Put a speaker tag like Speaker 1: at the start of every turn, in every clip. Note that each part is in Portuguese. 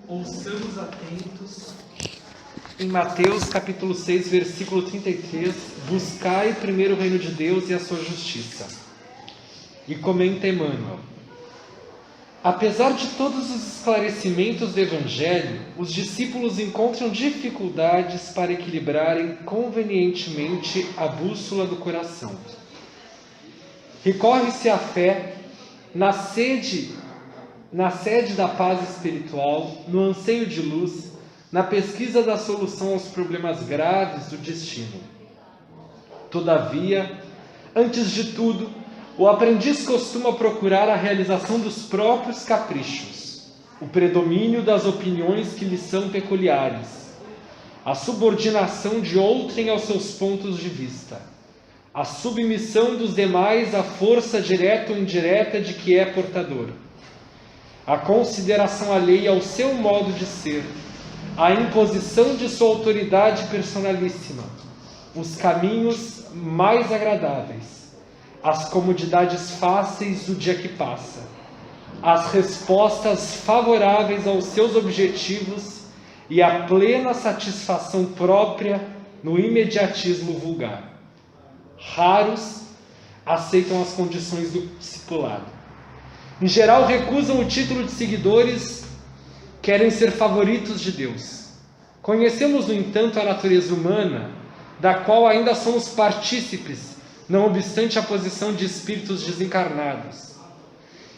Speaker 1: Ouçamos atentos em Mateus capítulo 6, versículo 33, buscai primeiro o reino de Deus e a sua justiça. E comenta Emmanuel: apesar de todos os esclarecimentos do Evangelho, os discípulos encontram dificuldades para equilibrarem convenientemente a bússola do coração. Recorre-se à fé na sede da paz espiritual, no anseio de luz, na pesquisa da solução aos problemas graves do destino. Todavia, antes de tudo, o aprendiz costuma procurar a realização dos próprios caprichos, o predomínio das opiniões que lhe são peculiares, a subordinação de outrem aos seus pontos de vista, a submissão dos demais à força direta ou indireta de que é portador, a consideração alheia ao seu modo de ser, a imposição de sua autoridade personalíssima, os caminhos mais agradáveis, as comodidades fáceis do dia que passa, as respostas favoráveis aos seus objetivos e a plena satisfação própria no imediatismo vulgar. Raros aceitam as condições do discipulado. Em geral, recusam o título de seguidores, querem ser favoritos de Deus. Conhecemos, no entanto, a natureza humana, da qual ainda somos partícipes, não obstante a posição de espíritos desencarnados.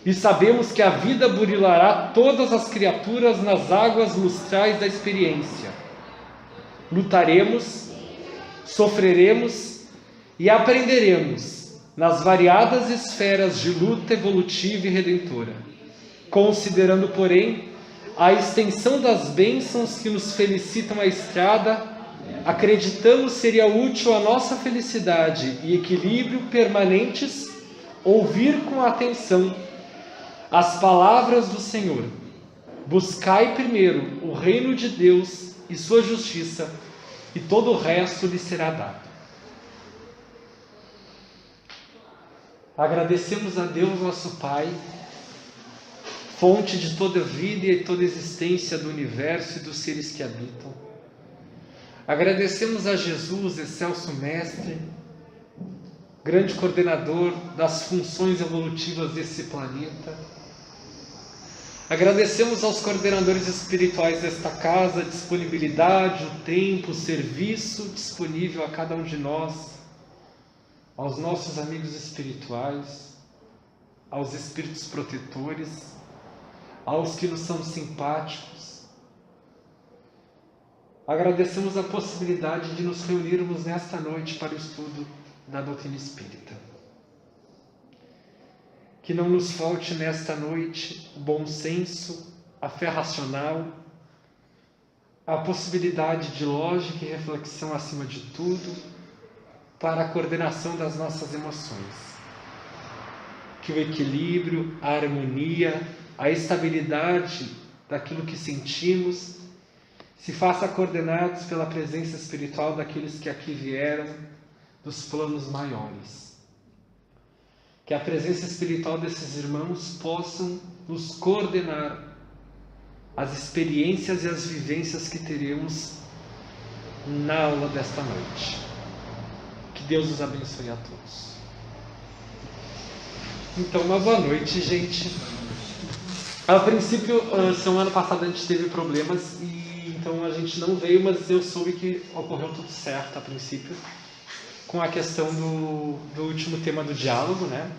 Speaker 1: E sabemos que a vida burilará todas as criaturas nas águas lustrais da experiência. Lutaremos, sofreremos e aprenderemos nas variadas esferas de luta evolutiva e redentora, considerando, porém, a extensão das bênçãos que nos felicitam a estrada, acreditamos seria útil à nossa felicidade e equilíbrio permanentes ouvir com atenção as palavras do Senhor: buscai primeiro o reino de Deus e sua justiça, e todo o resto lhe será dado. Agradecemos a Deus, nosso Pai, fonte de toda vida e toda existência do universo e dos seres que habitam. Agradecemos a Jesus, excelso Mestre, grande coordenador das funções evolutivas desse planeta. Agradecemos aos coordenadores espirituais desta casa a disponibilidade, o tempo, o serviço disponível a cada um de nós, aos nossos amigos espirituais, aos espíritos protetores, aos que nos são simpáticos. Agradecemos a possibilidade de nos reunirmos nesta noite para o estudo da doutrina espírita. Que não nos falte nesta noite o bom senso, a fé racional, a possibilidade de lógica e reflexão acima de tudo, para a coordenação das nossas emoções. Que o equilíbrio, a harmonia, a estabilidade daquilo que sentimos se faça coordenados pela presença espiritual daqueles que aqui vieram dos planos maiores. Que a presença espiritual desses irmãos possam nos coordenar as experiências e as vivências que teremos na aula desta noite. Que Deus os abençoe a todos. Então, uma boa noite, gente. A princípio, semana passada a gente teve problemas e então a gente não veio, mas eu soube que ocorreu tudo certo a princípio, com a questão do último tema do diálogo, né?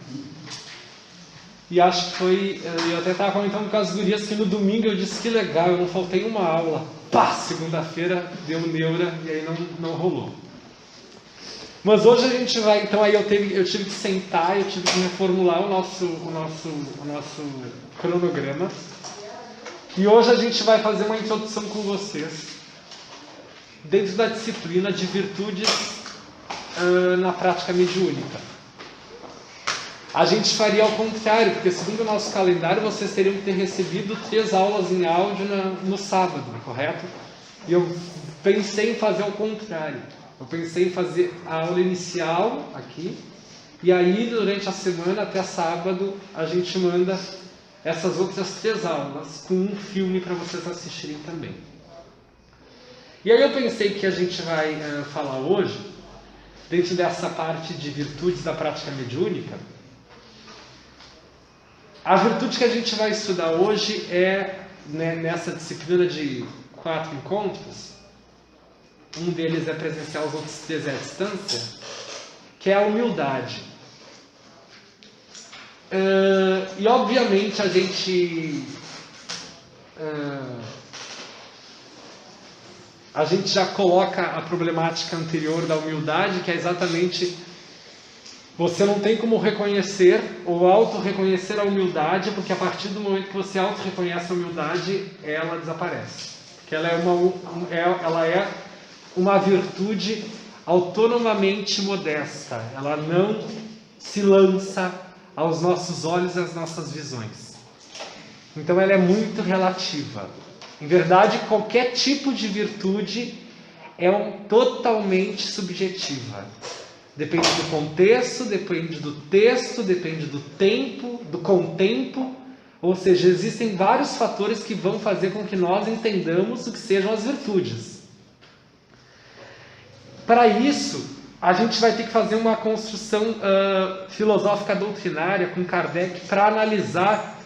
Speaker 1: E acho que foi... Eu até estava comentando com as gurias que no domingo eu disse que legal, eu não faltei uma aula. Pá! Segunda-feira deu neura e aí não rolou. Mas hoje a gente vai... Então aí eu tive que sentar, eu tive que reformular o nosso cronograma. E hoje a gente vai fazer uma introdução com vocês dentro da disciplina de virtudes na prática mediúnica. A gente faria ao contrário, porque segundo o nosso calendário vocês teriam que ter recebido 3 aulas em áudio no sábado, correto? E eu pensei em fazer ao contrário. Eu pensei em fazer a aula inicial aqui, e aí durante a semana, até sábado, a gente manda essas outras 3 aulas com um filme para vocês assistirem também. E aí eu pensei que a gente vai falar hoje, dentro dessa parte de virtudes da prática mediúnica, a virtude que a gente vai estudar hoje é, né, nessa disciplina de 4 encontros, um deles é presencial, os outros 3 é à distância, que é a humildade. E obviamente a gente já coloca a problemática anterior da humildade, que é exatamente você não tem como reconhecer ou auto-reconhecer a humildade, porque a partir do momento que você auto-reconhece a humildade, ela desaparece. Porque ela é uma virtude autonomamente modesta, ela não se lança aos nossos olhos e às nossas visões. Então ela é muito relativa. Em verdade, qualquer tipo de virtude é totalmente subjetiva. Depende do contexto, depende do texto, depende do tempo, do contempo. Ou seja, existem vários fatores que vão fazer com que nós entendamos o que sejam as virtudes. Para isso, a gente vai ter que fazer uma construção filosófica doutrinária com Kardec para analisar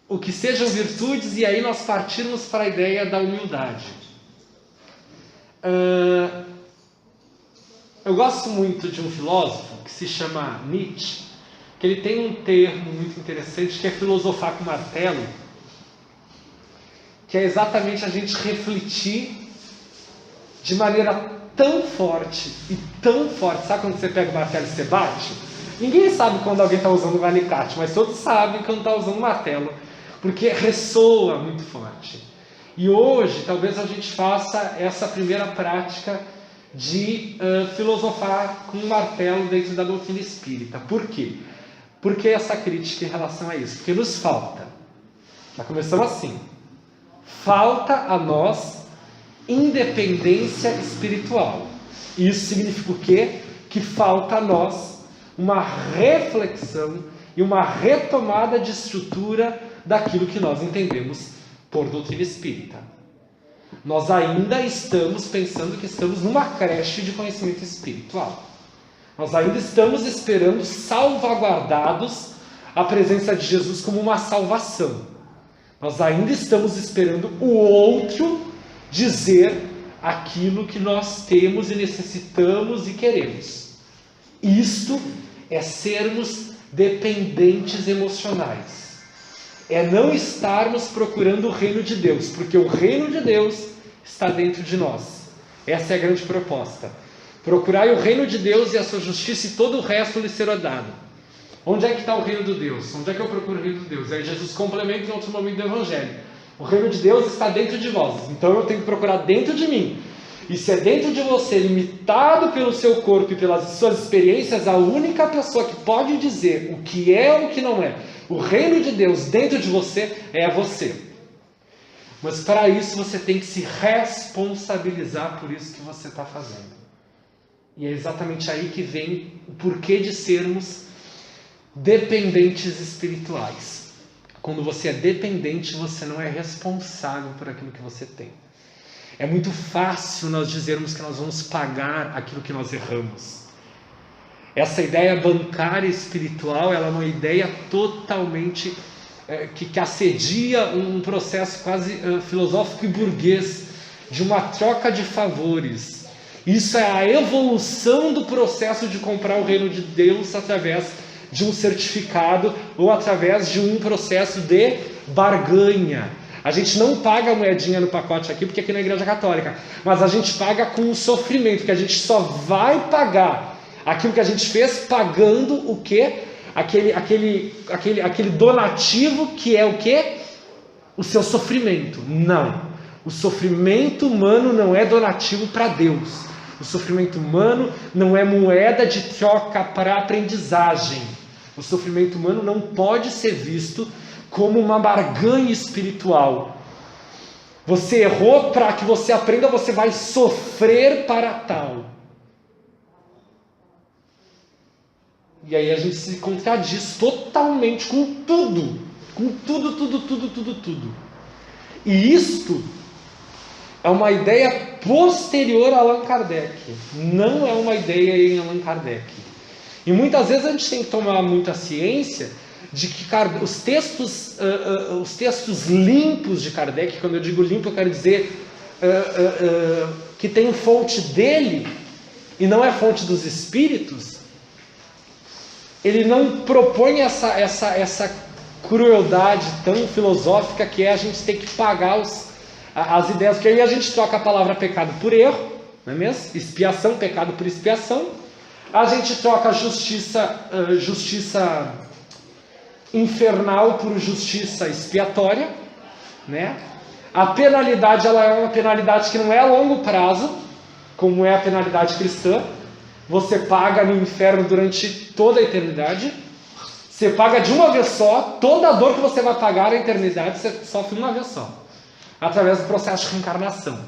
Speaker 1: o que sejam virtudes e aí nós partirmos para a ideia da humildade. Eu gosto muito de um filósofo que se chama Nietzsche, que ele tem um termo muito interessante que é filosofar com martelo, que é exatamente a gente refletir de maneira tão forte, sabe quando você pega o martelo e você bate? Ninguém sabe quando alguém está usando um alicate, mas todos sabem quando está usando um martelo, porque ressoa muito forte. E hoje, talvez a gente faça essa primeira prática de filosofar com um martelo dentro da doutrina espírita. Por quê? Por que essa crítica em relação a isso? Porque nos falta. Já começamos assim. Falta a nós independência espiritual. Isso significa o quê? Que falta a nós uma reflexão e uma retomada de estrutura daquilo que nós entendemos por doutrina espírita. Nós ainda estamos pensando que estamos numa creche de conhecimento espiritual. Nós ainda estamos esperando, salvaguardados, a presença de Jesus como uma salvação. Nós ainda estamos esperando o outro dizer aquilo que nós temos e necessitamos e queremos. Isto é sermos dependentes emocionais. É não estarmos procurando o reino de Deus, porque o reino de Deus está dentro de nós. Essa é a grande proposta. Procurai o reino de Deus e a sua justiça e todo o resto lhe será dado. Onde é que está o reino de Deus? Onde é que eu procuro o reino de Deus? Aí Jesus complementa em outro momento do Evangelho. O reino de Deus está dentro de vós, então eu tenho que procurar dentro de mim. E se é dentro de você, limitado pelo seu corpo e pelas suas experiências, a única pessoa que pode dizer o que é ou o que não é, o reino de Deus dentro de você, é você. Mas para isso você tem que se responsabilizar por isso que você está fazendo. E é exatamente aí que vem o porquê de sermos dependentes espirituais. Quando você é dependente, você não é responsável por aquilo que você tem. É muito fácil nós dizermos que nós vamos pagar aquilo que nós erramos. Essa ideia bancária espiritual, ela é uma ideia totalmente que assedia um processo quase filosófico e burguês de uma troca de favores. Isso é a evolução do processo de comprar o reino de Deus através de um certificado ou através de um processo de barganha. A gente não paga a moedinha no pacote aqui, porque aqui na Igreja Católica, mas a gente paga com um sofrimento, que a gente só vai pagar aquilo que a gente fez pagando o quê? Aquele donativo que é o quê? O seu sofrimento. Não. O sofrimento humano não é donativo para Deus. O sofrimento humano não é moeda de troca para aprendizagem. O sofrimento humano não pode ser visto como uma barganha espiritual. Você errou, para que você aprenda, você vai sofrer para tal. E aí a gente se contradiz totalmente com com tudo, tudo, tudo, tudo, tudo. E isto é uma ideia posterior a Allan Kardec, não é uma ideia em Allan Kardec. E muitas vezes a gente tem que tomar muita ciência de que os textos limpos de Kardec, quando eu digo limpo eu quero dizer que tem fonte dele e não é fonte dos espíritos, ele não propõe essa crueldade tão filosófica que é a gente ter que pagar as ideias, porque aí a gente troca a palavra pecado por erro, não é mesmo? Expiação, pecado por expiação. A gente troca justiça infernal por justiça expiatória, né? A penalidade, ela é uma penalidade que não é a longo prazo, como é a penalidade cristã. Você paga no inferno durante toda a eternidade. Você paga de uma vez só. Toda a dor que você vai pagar na eternidade, você sofre uma vez só, através do processo de reencarnação.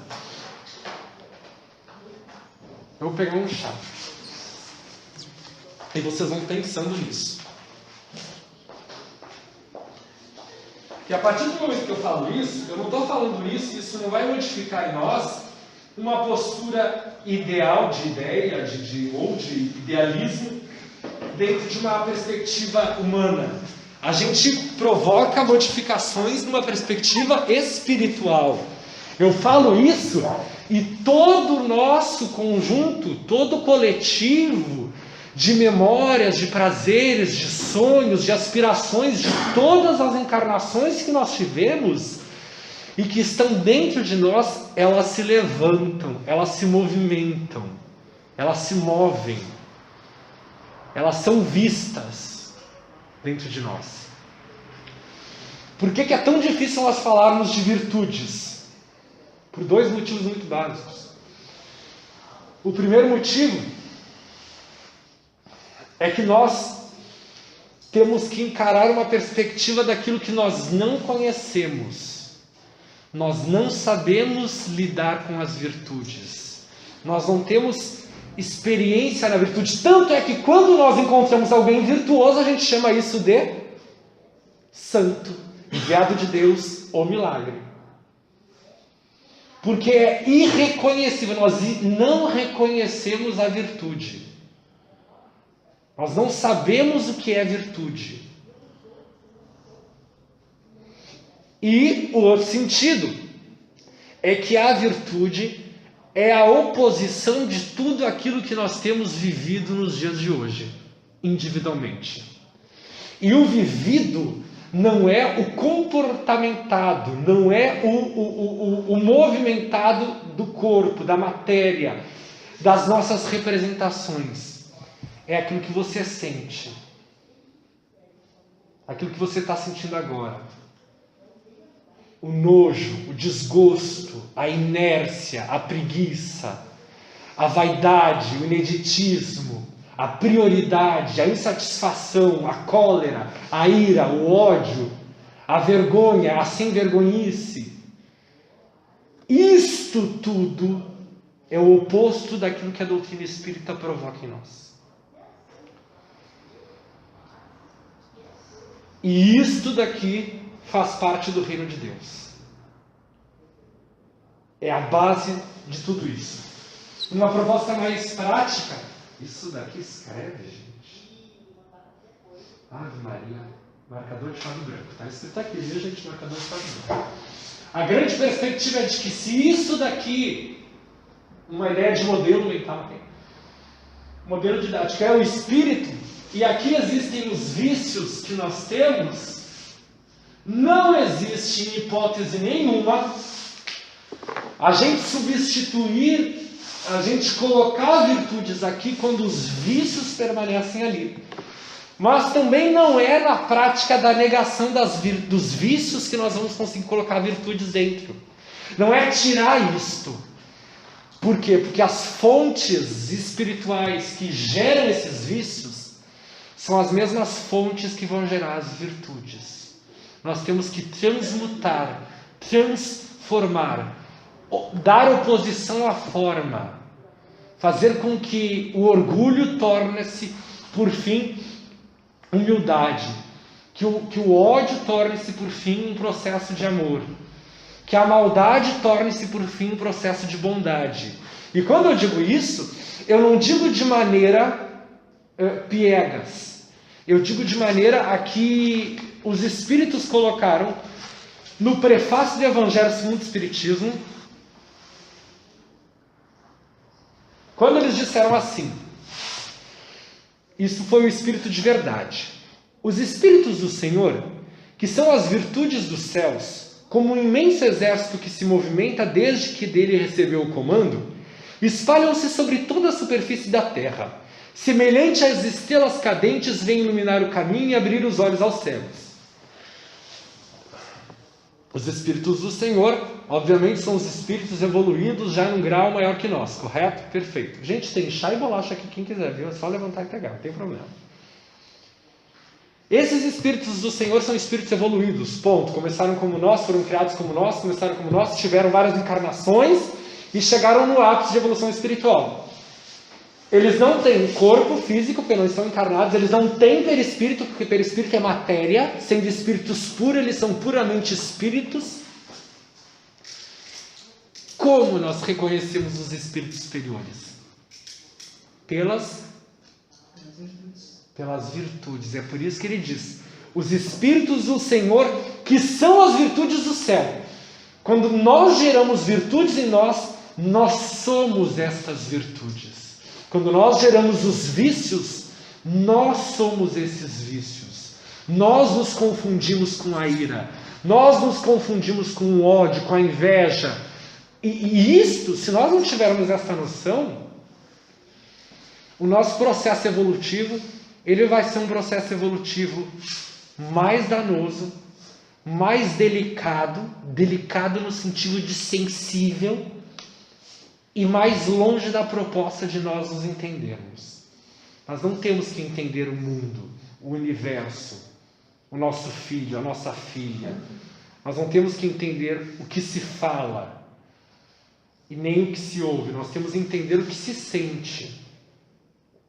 Speaker 1: Eu vou pegar um chá. E vocês vão pensando nisso. E a partir do momento que eu falo isso, eu não estou falando isso não vai modificar em nós uma postura ideal de ideia, ou de idealismo, dentro de uma perspectiva humana. A gente provoca modificações numa perspectiva espiritual. Eu falo isso e todo o nosso conjunto, todo o coletivo de memórias, de prazeres, de sonhos, de aspirações, de todas as encarnações que nós tivemos e que estão dentro de nós, elas se levantam, elas se movimentam, elas se movem, elas são vistas dentro de nós. Por que é tão difícil nós falarmos de virtudes? Por dois motivos muito básicos. O primeiro motivo é que nós temos que encarar uma perspectiva daquilo que nós não conhecemos. Nós não sabemos lidar com as virtudes. Nós não temos experiência na virtude. Tanto é que quando nós encontramos alguém virtuoso, a gente chama isso de santo, enviado de Deus ou milagre. Porque é irreconhecível. Nós não reconhecemos a virtude. Nós não sabemos o que é virtude. E o outro sentido é que a virtude é a oposição de tudo aquilo que nós temos vivido nos dias de hoje, individualmente. E o vivido não é o comportamentado, não é o movimentado do corpo, da matéria, das nossas representações. É aquilo que você sente. Aquilo que você está sentindo agora. O nojo, o desgosto, a inércia, a preguiça, a vaidade, o ineditismo, a prioridade, a insatisfação, a cólera, a ira, o ódio, a vergonha, a sem-vergonhice. Isto tudo é o oposto daquilo que a doutrina espírita provoca em nós. E isto daqui faz parte do reino de Deus. É a base de tudo isso. Uma proposta mais prática. Isso daqui escreve, gente. Ave Maria. Marcador de quadro branco. Está escrito aqui, viu, gente? Marcador de quadro branco. A grande perspectiva é de que se isso daqui, uma ideia de modelo mental, modelo didático, é o espírito, e aqui existem os vícios que nós temos, não existe em hipótese nenhuma a gente substituir, a gente colocar virtudes aqui quando os vícios permanecem ali. Mas também não é na prática da negação dos vícios que nós vamos conseguir colocar virtudes dentro. Não é tirar isto. Por quê? Porque as fontes espirituais que geram esses vícios são as mesmas fontes que vão gerar as virtudes. Nós temos que transmutar, transformar, dar oposição à forma, fazer com que o orgulho torne-se, por fim, humildade, que o ódio torne-se por fim um processo de amor, que a maldade torne-se por fim um processo de bondade. E quando eu digo isso, eu não digo de maneira piegas, eu digo de maneira a que os Espíritos colocaram no prefácio do Evangelho segundo o Espiritismo, quando eles disseram assim, isso foi o Espírito de verdade: os Espíritos do Senhor, que são as virtudes dos céus, como um imenso exército que se movimenta desde que dele recebeu o comando, espalham-se sobre toda a superfície da terra. Semelhante às estrelas cadentes, vêm iluminar o caminho e abrir os olhos aos cegos. Os Espíritos do Senhor, obviamente, são os Espíritos evoluídos já em um grau maior que nós, correto? Perfeito. Gente, tem chá e bolacha aqui, quem quiser, viu? É só levantar e pegar, não tem problema. Esses Espíritos do Senhor são Espíritos evoluídos, ponto. Começaram como nós, foram criados como nós, começaram como nós, tiveram várias encarnações e chegaram no ápice de evolução espiritual. Eles não têm corpo físico, porque não estão encarnados, eles não têm perispírito, porque perispírito é matéria, sendo espíritos puros, eles são puramente espíritos. Como nós reconhecemos os espíritos superiores? Pelas virtudes. É por isso que ele diz, os Espíritos do Senhor, que são as virtudes do céu. Quando nós geramos virtudes em nós, nós somos estas virtudes. Quando nós geramos os vícios, nós somos esses vícios. Nós nos confundimos com a ira, nós nos confundimos com o ódio, com a inveja. E isto, se nós não tivermos essa noção, o nosso processo evolutivo, ele vai ser um processo evolutivo mais danoso, mais delicado no sentido de sensível, e mais longe da proposta de nós nos entendermos. Nós não temos que entender o mundo, o universo, o nosso filho, a nossa filha. Nós não temos que entender o que se fala e nem o que se ouve. Nós temos que entender o que se sente.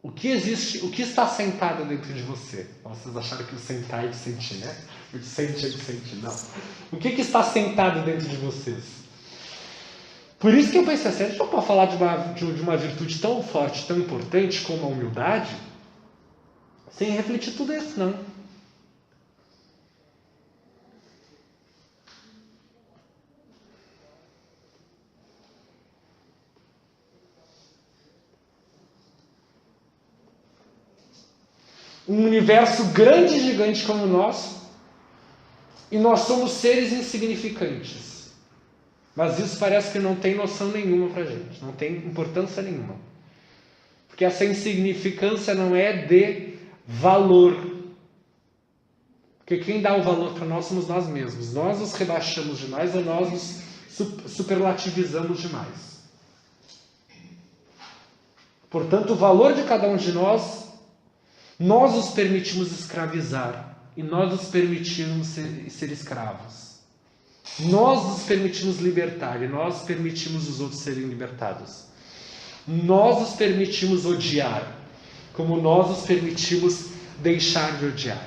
Speaker 1: O que existe, o que está sentado dentro de você. Vocês acharam que o sentar é de sentir, né? O de sentir é de sentir. Não. O que está sentado dentro de vocês? Por isso que eu pensei assim, a gente não pode falar de uma virtude tão forte, tão importante como a humildade, sem refletir tudo isso, não. Um universo grande e gigante como o nosso, e nós somos seres insignificantes. Mas isso parece que não tem noção nenhuma para a gente, não tem importância nenhuma. Porque essa insignificância não é de valor. Porque quem dá o valor para nós somos nós mesmos. Nós nos rebaixamos demais ou nós nos superlativizamos demais. Portanto, o valor de cada um de nós nos permitimos escravizar e nós nos permitimos ser escravos. Nós nos permitimos libertar e nós permitimos os outros serem libertados. Nós nos permitimos odiar, como nós nos permitimos deixar de odiar.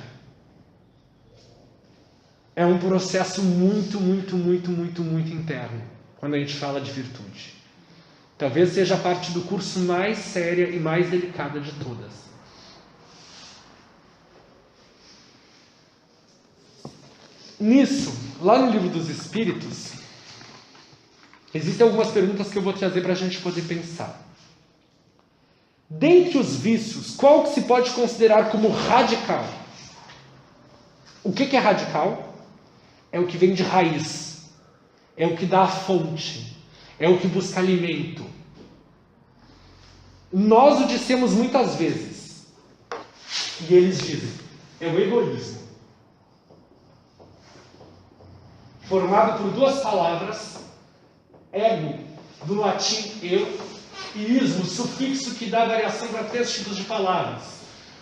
Speaker 1: É um processo muito interno, quando a gente fala de virtude. Talvez seja a parte do curso mais séria e mais delicada de todas. Nisso, lá no Livro dos Espíritos, existem algumas perguntas que eu vou trazer para a gente poder pensar. Dentre os vícios, qual que se pode considerar como radical? O que é radical? É o que vem de raiz, é o que dá a fonte, é o que busca alimento. Nós o dissemos muitas vezes, e eles dizem, é o egoísmo. Formado por duas palavras, ego, do latim eu, e ismo, sufixo que dá variação para três tipos de palavras.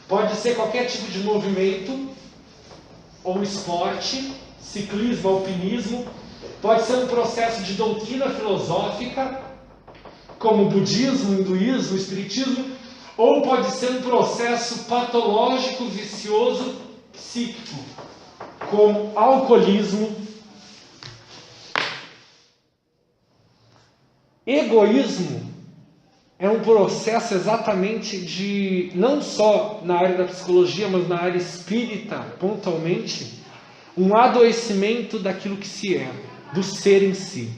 Speaker 1: Pode ser qualquer tipo de movimento, ou esporte, ciclismo, alpinismo. Pode ser um processo de doutrina filosófica, como budismo, hinduísmo, espiritismo, ou pode ser um processo patológico, vicioso, psíquico, como alcoolismo, egoísmo é um processo exatamente de, não só na área da psicologia, mas na área espírita, pontualmente, um adoecimento daquilo que se é, do ser em si.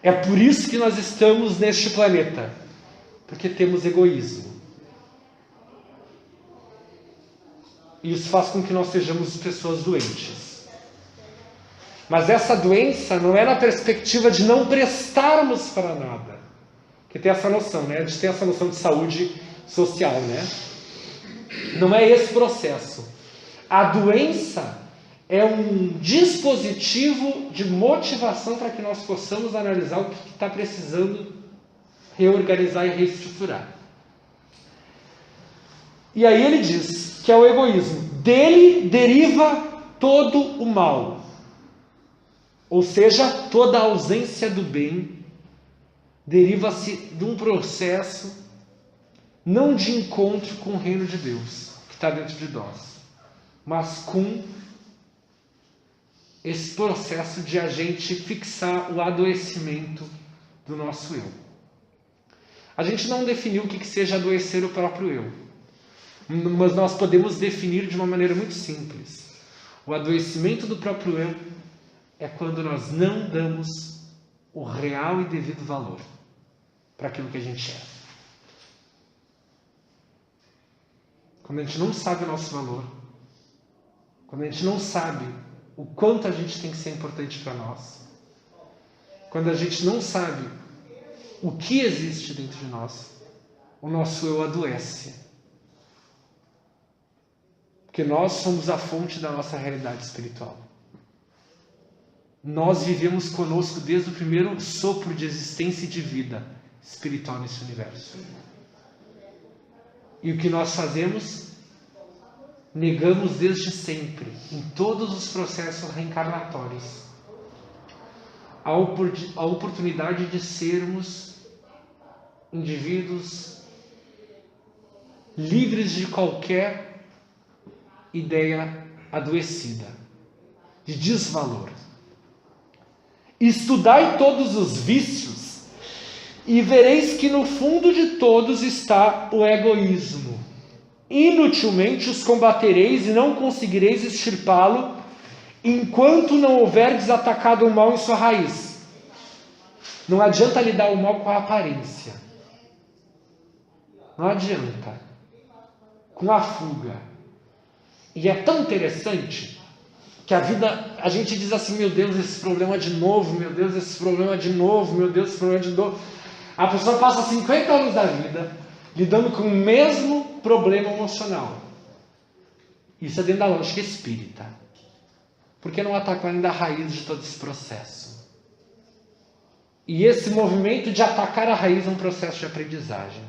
Speaker 1: É por isso que nós estamos neste planeta, porque temos egoísmo. E isso faz com que nós sejamos pessoas doentes. Mas essa doença não é na perspectiva de não prestarmos para nada. Que tem essa noção, né? A gente tem essa noção de saúde social, né? Não é esse processo. A doença é um dispositivo de motivação para que nós possamos analisar o que está precisando reorganizar e reestruturar. E aí ele diz que é o egoísmo. Dele deriva todo o mal. Ou seja, toda a ausência do bem deriva-se de um processo não de encontro com o reino de Deus, que está dentro de nós, mas com esse processo de a gente fixar o adoecimento do nosso eu. A gente não definiu o que seja adoecer o próprio eu, mas nós podemos definir de uma maneira muito simples. O adoecimento do próprio eu é quando nós não damos o real e devido valor para aquilo que a gente é. Quando a gente não sabe o nosso valor, quando a gente não sabe o quanto a gente tem que ser importante para nós, quando a gente não sabe o que existe dentro de nós, o nosso eu adoece. Porque nós somos a fonte da nossa realidade espiritual. Nós vivemos conosco desde o primeiro sopro de existência e de vida espiritual nesse universo. E o que nós fazemos? Negamos desde sempre, em todos os processos reencarnatórios, a oportunidade de sermos indivíduos livres de qualquer ideia adoecida, de desvalor. Estudai todos os vícios e vereis que no fundo de todos está o egoísmo. Inutilmente os combatereis e não conseguireis extirpá-lo enquanto não houverdes atacado o mal em sua raiz. Não adianta lidar o mal com a aparência. Não adianta. Com a fuga. E é tão interessante que a vida, a gente diz assim, meu Deus, esse problema de novo, meu Deus, esse problema de novo, meu Deus, esse problema de novo. A pessoa passa 50 anos da vida lidando com o mesmo problema emocional. Isso é dentro da lógica espírita. Por que não atacar ainda a raiz de todo esse processo? E esse movimento de atacar a raiz é um processo de aprendizagem.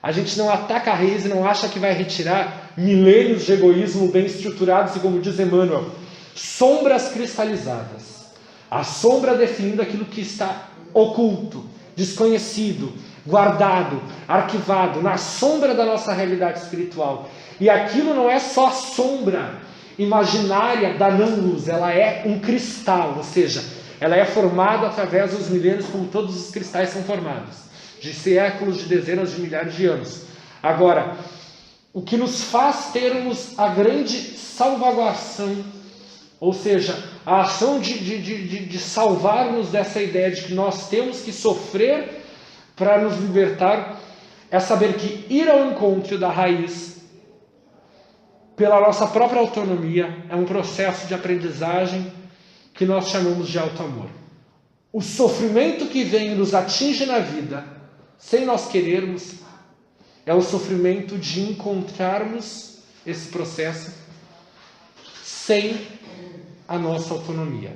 Speaker 1: A gente não ataca a raiz e não acha que vai retirar milênios de egoísmo bem estruturados e, como diz Emmanuel, sombras cristalizadas. A sombra definindo aquilo que está oculto, desconhecido, guardado, arquivado, na sombra da nossa realidade espiritual. E aquilo não é só a sombra imaginária da não-luz, ela é um cristal, ou seja, ela é formada através dos milênios, como todos os cristais são formados, de séculos, de dezenas de milhares de anos. Agora, o que nos faz termos a grande salvaguardação, ou seja, a ação de salvar-nos dessa ideia de que nós temos que sofrer para nos libertar, é saber que ir ao encontro da raiz, pela nossa própria autonomia, é um processo de aprendizagem que nós chamamos de auto-amor. O sofrimento que vem e nos atinge na vida, sem nós querermos, é o sofrimento de encontrarmos esse processo sem a nossa autonomia.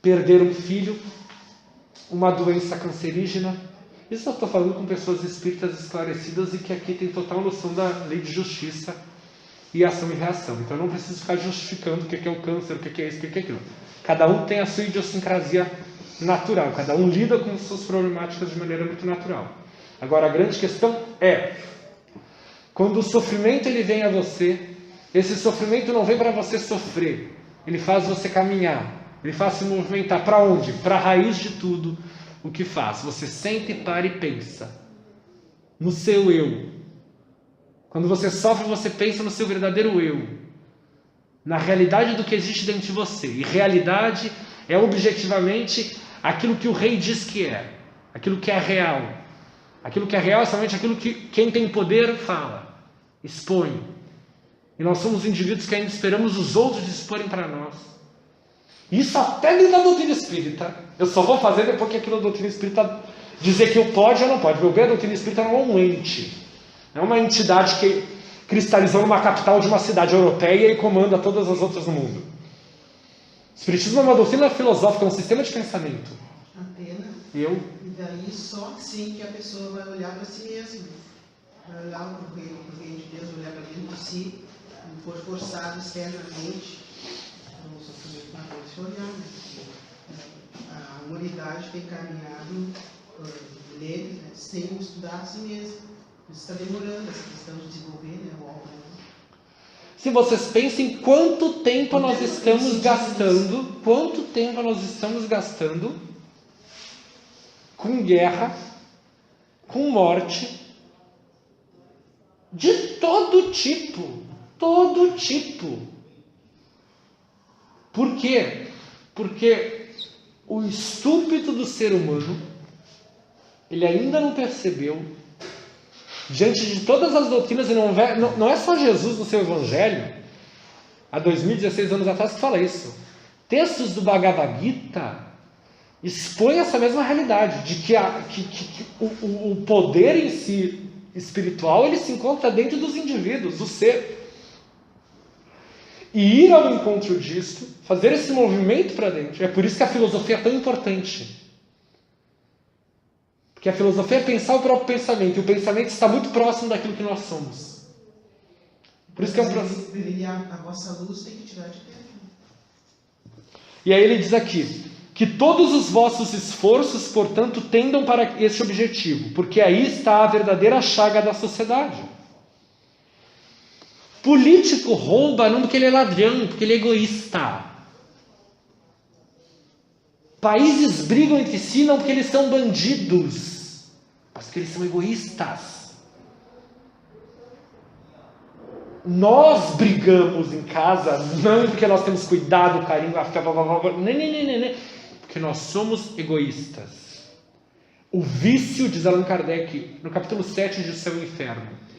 Speaker 1: Perder um filho, uma doença cancerígena. Isso eu estou falando com pessoas espíritas esclarecidas e que aqui tem total noção da lei de justiça e ação e reação. Então eu não preciso ficar justificando o que é o câncer, o que é isso, o que é aquilo. Cada um tem a sua idiosincrasia natural, cada um lida com suas problemáticas de maneira muito natural. Agora a grande questão é, quando o sofrimento ele vem a você, Esse sofrimento não vem para você sofrer. Ele faz você caminhar. Ele faz se movimentar. Para onde? Para a raiz de tudo o que faz. Você sente, para e pensa no seu eu. Quando você sofre, você pensa no seu verdadeiro eu. Na realidade do que existe dentro de você. E realidade é objetivamente aquilo que o rei diz que é. Aquilo que é real. Aquilo que é real é somente aquilo que quem tem poder fala. Expõe. E nós somos indivíduos que ainda esperamos os outros exporem para nós. Isso até dentro da doutrina espírita. Eu só vou fazer depois que aquilo da doutrina espírita dizer que eu pode ou não pode. Meu bem, a doutrina espírita não é um ente. Não é uma entidade que cristalizou numa capital de uma cidade europeia e comanda todas as outras no mundo. O espiritismo é uma doutrina filosófica, é um sistema de pensamento.
Speaker 2: Apenas.
Speaker 1: Eu.
Speaker 2: E daí só assim que a pessoa vai olhar para si mesma. Vai olhar para o reino de Deus, olhar para dentro de si, não for forçado externamente. O sofrimento na dor se olhar, né? A humanidade tem caminhado nele, né? Sem estudar a si mesmo. Isso está demorando essa questão de desenvolver, né? O homem.
Speaker 1: Se vocês pensem quanto tempo nós estamos gastando, com guerra, com morte, de todo tipo. Por quê? Porque o estúpido do ser humano, ele ainda não percebeu, diante de todas as doutrinas, e não é só Jesus no seu Evangelho, há 2016 anos atrás que fala isso. Textos do Bhagavad Gita expõem essa mesma realidade, de que o poder em si espiritual, ele se encontra dentro dos indivíduos, do ser. E ir ao encontro disso, fazer esse movimento para dentro, é por isso que a filosofia é tão importante. Porque a filosofia é pensar o próprio pensamento, e o pensamento está muito próximo daquilo que nós somos. Por isso que é um processo.
Speaker 2: A vossa luz tem que tirar de dentro.
Speaker 1: E aí ele diz aqui, que todos os vossos esforços, portanto, tendam para este objetivo, porque aí está a verdadeira chaga da sociedade. Político rouba não porque ele é ladrão, porque ele é egoísta. Países brigam entre si não porque eles são bandidos, mas porque eles são egoístas. Nós brigamos em casa não porque nós temos cuidado, carinho, afeto, porque nós somos egoístas. O vício, diz Allan Kardec, no capítulo 7 de O Céu e o Inferno,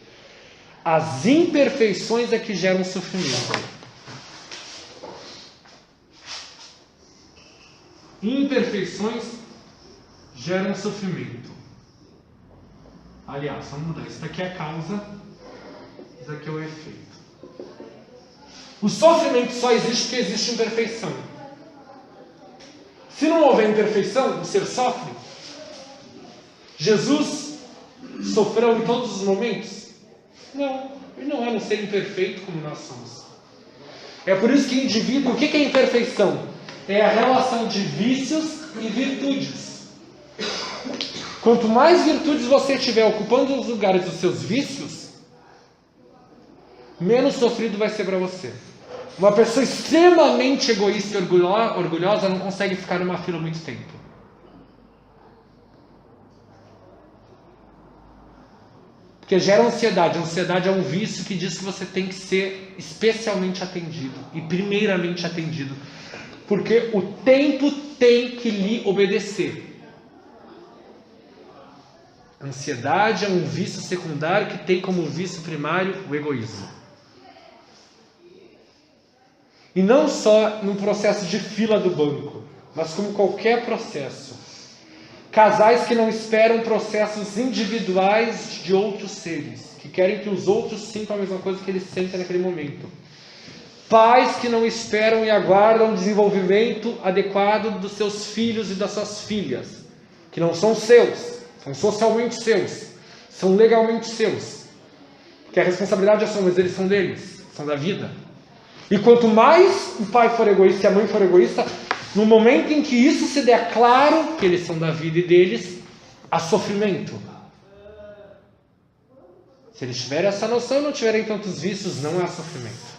Speaker 1: as imperfeições é que geram sofrimento. Imperfeições geram sofrimento. Aliás, vamos mudar. Isso daqui é a causa, isso daqui é o efeito. O sofrimento só existe porque existe imperfeição. Se não houver imperfeição, o ser sofre. Jesus sofreu em todos os momentos? Não, ele não era um ser imperfeito como nós somos. É por isso que indivíduo, o que é imperfeição? É a relação de vícios e virtudes. Quanto mais virtudes você tiver ocupando os lugares dos seus vícios, menos sofrido vai ser para você. Uma pessoa extremamente egoísta e orgulhosa não consegue ficar numa fila muito tempo. Porque gera ansiedade. A ansiedade é um vício que diz que você tem que ser especialmente atendido e primeiramente atendido. Porque o tempo tem que lhe obedecer. A ansiedade é um vício secundário que tem como vício primário o egoísmo. E não só no processo de fila do banco, mas como qualquer processo. Casais que não esperam processos individuais de outros seres, que querem que os outros sintam a mesma coisa que eles sentem naquele momento. Pais que não esperam e aguardam o desenvolvimento adequado dos seus filhos e das suas filhas, que não são seus, são socialmente seus, são legalmente seus. Porque a responsabilidade é sua, mas eles são deles, são da vida. E quanto mais o pai for egoísta e a mãe for egoísta, no momento em que isso se der claro, que eles são da vida e deles, há sofrimento. Se eles tiverem essa noção e não tiverem tantos vícios, não há sofrimento.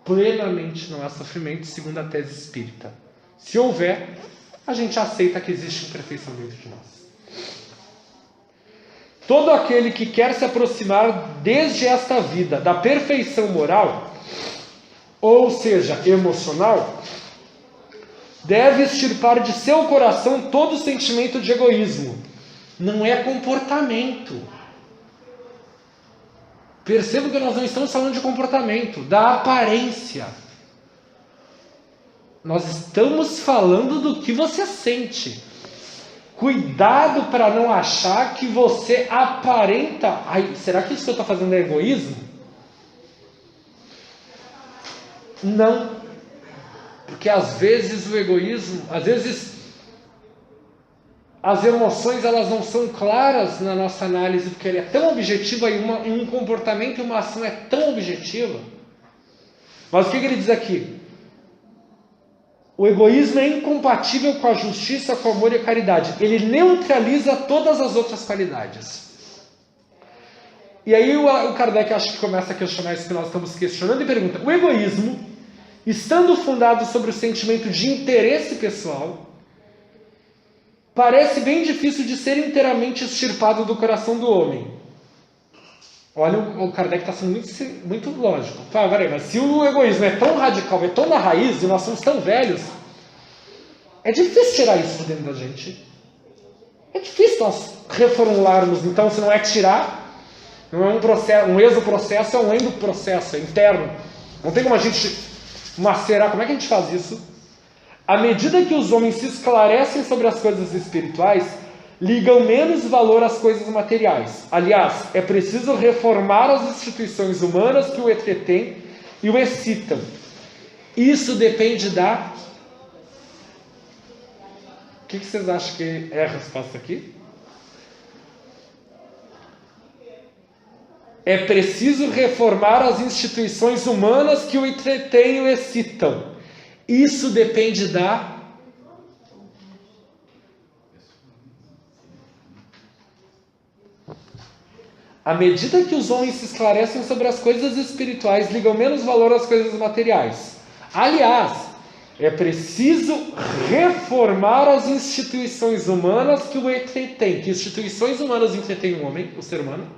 Speaker 1: plenamente não há sofrimento, segundo a tese espírita. Se houver, a gente aceita que existe imperfeição dentro de nós. Todo aquele que quer se aproximar desde esta vida da perfeição moral, ou seja, emocional, deve extirpar de seu coração todo sentimento de egoísmo. Não é comportamento. Perceba que nós não estamos falando de comportamento, da aparência. Nós estamos falando do que você sente. Cuidado para não achar que você aparenta. Ai, será que isso que eu estou fazendo é egoísmo? Não. Porque às vezes o egoísmo, às vezes as emoções elas não são claras na nossa análise, porque ele é tão objetiva e um comportamento e uma ação é tão objetiva. Mas o que ele diz aqui? O egoísmo é incompatível com a justiça, com o amor e a caridade. Ele neutraliza todas as outras qualidades. E aí o Kardec acho que começa a questionar isso que nós estamos questionando e pergunta: o egoísmo, estando fundado sobre o sentimento de interesse pessoal, parece bem difícil de ser inteiramente extirpado do coração do homem. Olha, o Kardec está sendo muito lógico. Fala, peraí, mas se o egoísmo é tão radical, é tão na raiz, e nós somos tão velhos, é difícil tirar isso dentro da gente. É difícil nós reformularmos. Então, se não é tirar, não é um processo, um exoprocesso, é um endoprocesso, é interno. Não tem como a gente macerar. Como é que a gente faz isso? À medida que os homens se esclarecem sobre as coisas espirituais, ligam menos valor às coisas materiais. Aliás, é preciso reformar as instituições humanas que o entretêm e o excitam. Isso depende da... O que vocês acham que é a resposta aqui? É preciso reformar as instituições humanas que o entretêm e o excitam. Isso depende da... À medida que os homens se esclarecem sobre as coisas espirituais, ligam menos valor às coisas materiais. Aliás, é preciso reformar as instituições humanas que o entretêm. Que instituições humanas entretêm o homem, o ser humano?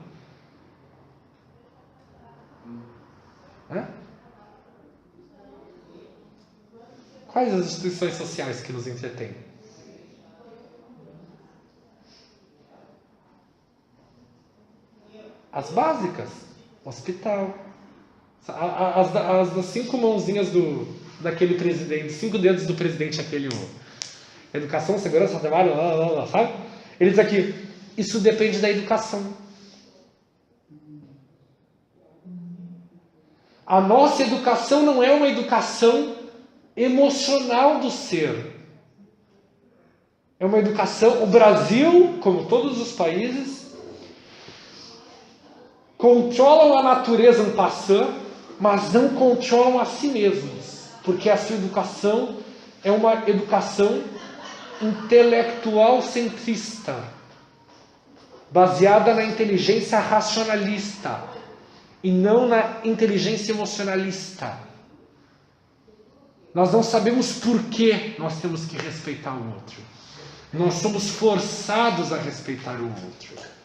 Speaker 1: Hã? Quais as instituições sociais que nos entretêm? As básicas, hospital, as das 5 mãozinhas daquele presidente, 5 dedos do presidente, aquele educação, segurança, trabalho, sabe? Ele diz aqui, isso depende da educação. A nossa educação não é uma educação emocional do ser. É uma educação, o Brasil, como todos os países, controlam a natureza no passado, mas não controlam a si mesmos, porque a sua educação é uma educação intelectual centrista, baseada na inteligência racionalista e não na inteligência emocionalista. Nós não sabemos por que nós temos que respeitar o outro. Nós somos forçados a respeitar o outro.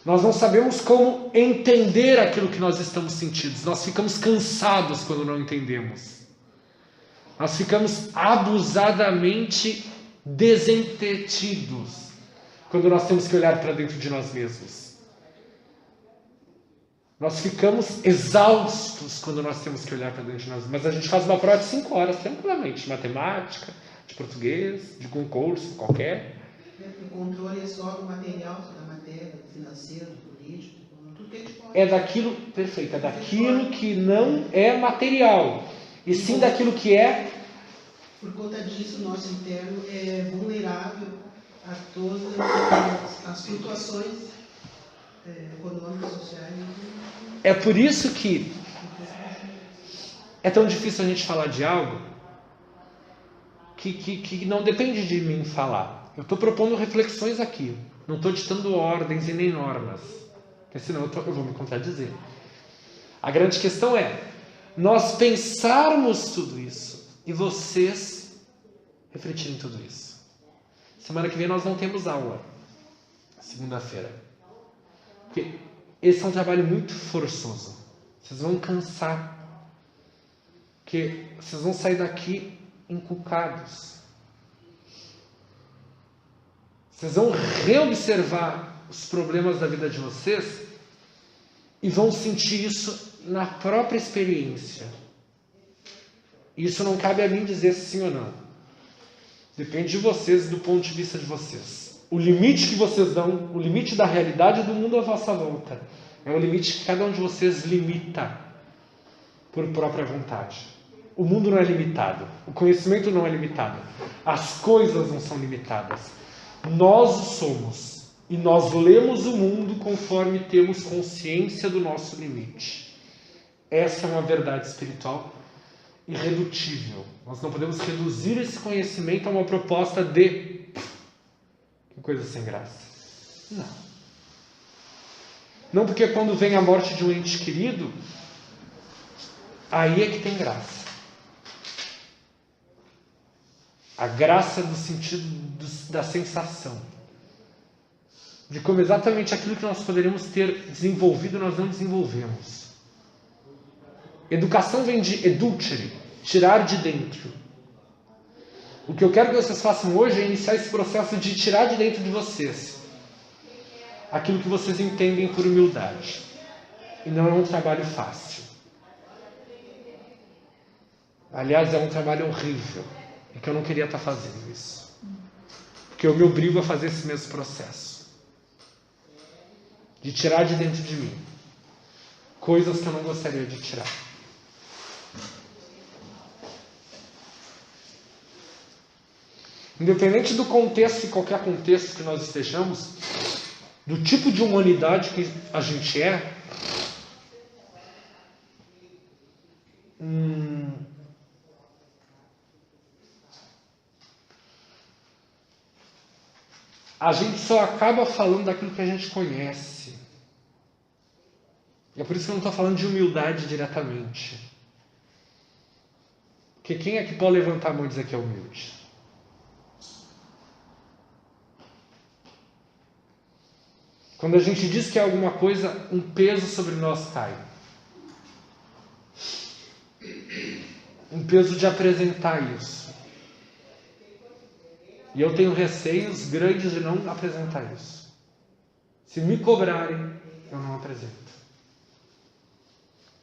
Speaker 1: Nós não sabemos como entender aquilo que nós estamos sentindo. Nós ficamos cansados quando não entendemos. Nós ficamos abusadamente desentendidos quando nós temos que olhar para dentro de nós mesmos. Nós ficamos exaustos quando nós temos que olhar para dentro de nós. Mas a gente faz uma prova de 5 horas, tranquilamente. De matemática, de português, de um curso qualquer.
Speaker 2: O controle é só do material, da matéria, do financeiro, do político, tudo que a gente pode.
Speaker 1: É daquilo, perfeito, é daquilo que não é material. E sim daquilo que é...
Speaker 2: Por conta disso, o nosso interno é vulnerável a todas as flutuações econômicas, sociais.
Speaker 1: É por isso que é tão difícil a gente falar de algo que não depende de mim falar. Eu estou propondo reflexões aqui. Não estou ditando ordens e nem normas. Porque senão eu vou me contradizer. A grande questão é, nós pensarmos tudo isso e vocês refletirem tudo isso. Semana que vem nós não temos aula, segunda-feira. Porque esse é um trabalho muito forçoso. Vocês vão cansar. Porque vocês vão sair daqui encucados. Vocês vão reobservar os problemas da vida de vocês e vão sentir isso na própria experiência. Isso não cabe a mim dizer sim ou não. Depende de vocês, do ponto de vista de vocês. O limite que vocês dão, o limite da realidade do mundo à vossa volta, é o limite que cada um de vocês limita por própria vontade. O mundo não é limitado. O conhecimento não é limitado. As coisas não são limitadas. Nós o somos. E nós lemos o mundo conforme temos consciência do nosso limite. Essa é uma verdade espiritual irredutível. Nós não podemos reduzir esse conhecimento a uma proposta de... Que coisa sem graça. Não. Não porque quando vem a morte de um ente querido, aí é que tem graça. A graça no sentido da sensação. De como exatamente aquilo que nós poderíamos ter desenvolvido, nós não desenvolvemos. Educação vem de edulcere, tirar de dentro. O que eu quero que vocês façam hoje é iniciar esse processo de tirar de dentro de vocês aquilo que vocês entendem por humildade. E não é um trabalho fácil. Aliás, é um trabalho horrível. E que eu não queria estar fazendo isso. Porque eu me obrigo a fazer esse mesmo processo. De tirar de dentro de mim coisas que eu não gostaria de tirar. Independente do contexto, e qualquer contexto que nós estejamos, do tipo de humanidade que a gente é, a gente só acaba falando daquilo que a gente conhece. E é por isso que eu não estou falando de humildade diretamente. Porque quem é que pode levantar a mão e dizer que é humilde? Quando a gente diz que é alguma coisa, um peso sobre nós cai. Um peso de apresentar isso. E eu tenho receios grandes de não apresentar isso. Se me cobrarem, eu não apresento.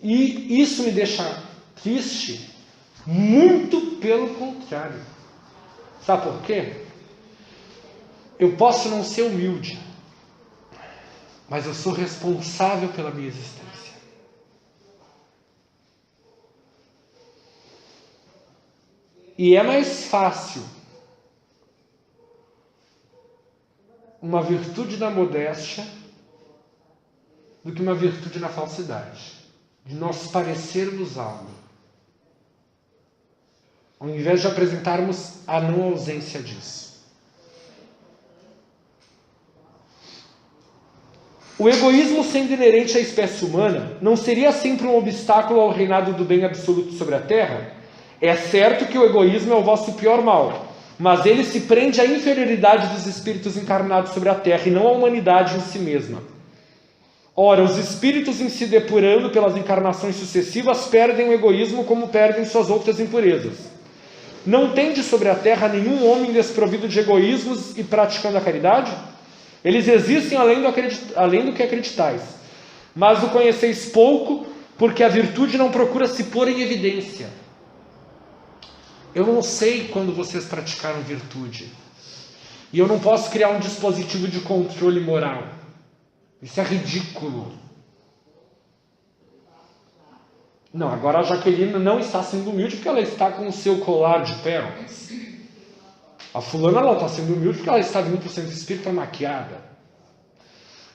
Speaker 1: E isso me deixa triste, muito pelo contrário. Sabe por quê? Eu posso não ser humilde, mas eu sou responsável pela minha existência. E é mais fácil uma virtude na modéstia do que uma virtude na falsidade. De nós parecermos algo. Ao invés de apresentarmos a não ausência disso. O egoísmo, sendo inerente à espécie humana, não seria sempre um obstáculo ao reinado do bem absoluto sobre a Terra? É certo que o egoísmo é o vosso pior mal, mas ele se prende à inferioridade dos espíritos encarnados sobre a Terra e não à humanidade em si mesma. Ora, os espíritos em se depurando pelas encarnações sucessivas perdem o egoísmo como perdem suas outras impurezas. Não tende sobre a Terra nenhum homem desprovido de egoísmos e praticando a caridade? Eles existem além do que acreditais, mas o conheceis pouco, porque a virtude não procura se pôr em evidência. Eu não sei quando vocês praticaram virtude, e eu não posso criar um dispositivo de controle moral. Isso é ridículo. Não, agora a Jaqueline não está sendo humilde porque ela está com o seu colar de pérolas. A fulana, ela está sendo humilde porque ela está vindo para o centro espírita maquiada.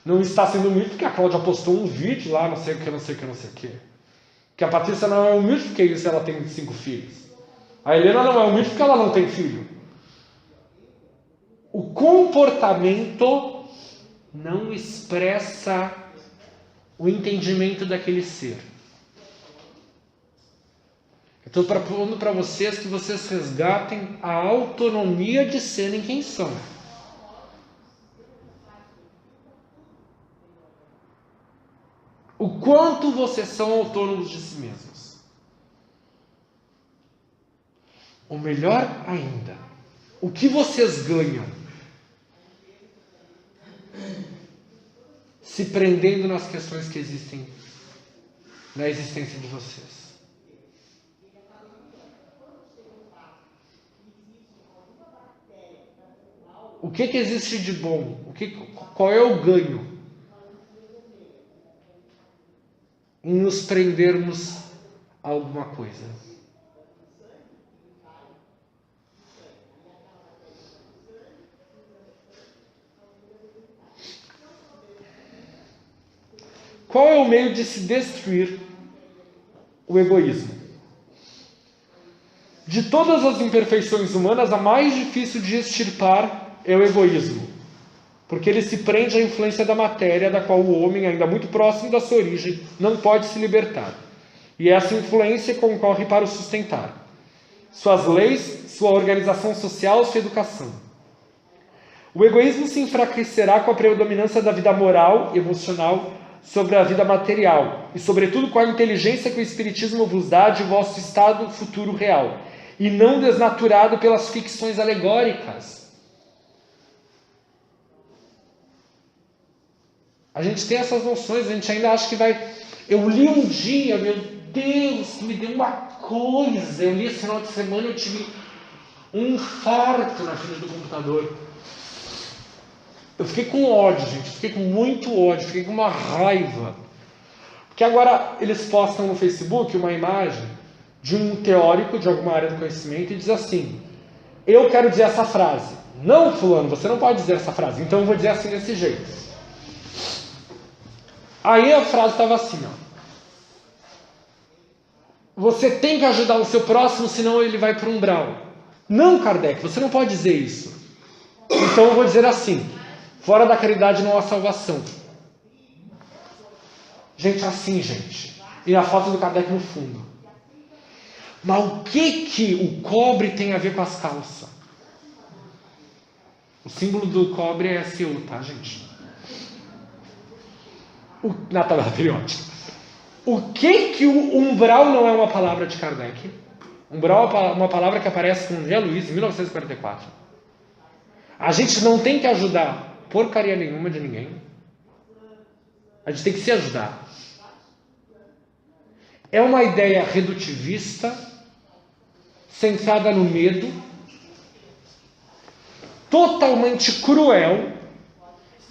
Speaker 1: Não está sendo humilde porque a Cláudia postou um vídeo lá, não sei o que, não sei o que, não sei o que. Que a Patrícia não é humilde porque isso ela tem 5 filhos. A Helena não é humilde porque ela não tem filho. O comportamento não expressa o entendimento daquele ser. Estou propondo para vocês que vocês resgatem a autonomia de serem quem são. O quanto vocês são autônomos de si mesmos. Ou melhor ainda, o que vocês ganham se prendendo nas questões que existem na existência de vocês. O que existe de bom? Qual é o ganho em nos prendermos a alguma coisa? Qual é o meio de se destruir o egoísmo? De todas as imperfeições humanas, a mais difícil de extirpar é o egoísmo, porque ele se prende à influência da matéria, da qual o homem, ainda muito próximo da sua origem, não pode se libertar. E essa influência concorre para o sustentar. Suas leis, sua organização social, sua educação. O egoísmo se enfraquecerá com a predominância da vida moral e emocional sobre a vida material, e sobretudo com a inteligência que o Espiritismo vos dá de vosso estado futuro real, e não desnaturado pelas ficções alegóricas. A gente tem essas noções, a gente ainda acha que vai... Eu li um dia, meu Deus, me deu uma coisa. Eu li esse final de semana, eu tive um infarto na frente do computador. Eu fiquei com ódio, gente. Fiquei com muito ódio, fiquei com uma raiva. Porque agora eles postam no Facebook uma imagem de um teórico de alguma área do conhecimento e diz assim: eu quero dizer essa frase. Não, fulano, você não pode dizer essa frase. Então eu vou dizer assim desse jeito. Aí a frase estava assim, ó: você tem que ajudar o seu próximo, senão ele vai para o umbral. Não, Kardec, você não pode dizer isso. Então eu vou dizer assim: fora da caridade não há salvação. Gente, assim, gente. E a foto do Kardec no fundo. Mas o que o cobre tem a ver com as calças? O símbolo do cobre é SU, tá, gente? Na tabela periódica. O que o umbral não é uma palavra de Kardec? Umbral é uma palavra que aparece com Jean Louis em 1944. A gente não tem que ajudar porcaria nenhuma de ninguém. A gente tem que se ajudar. É uma ideia redutivista, centrada no medo, totalmente cruel,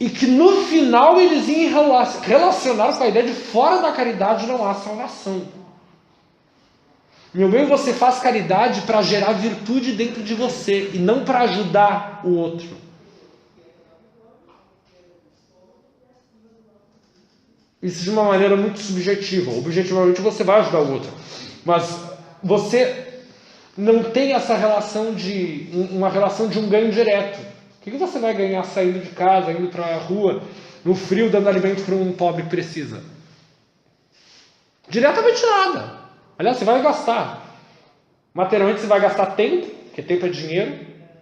Speaker 1: e que no final eles iam relacionar com a ideia de fora da caridade não há salvação. Meu bem, você faz caridade para gerar virtude dentro de você e não para ajudar o outro. Isso de uma maneira muito subjetiva. Objetivamente você vai ajudar o outro, mas você não tem essa relação de uma relação de um ganho direto. O que você vai ganhar saindo de casa, indo para a rua, no frio, dando alimento para um pobre que precisa? Diretamente nada. Aliás, você vai gastar. Materialmente você vai gastar tempo, porque tempo é dinheiro.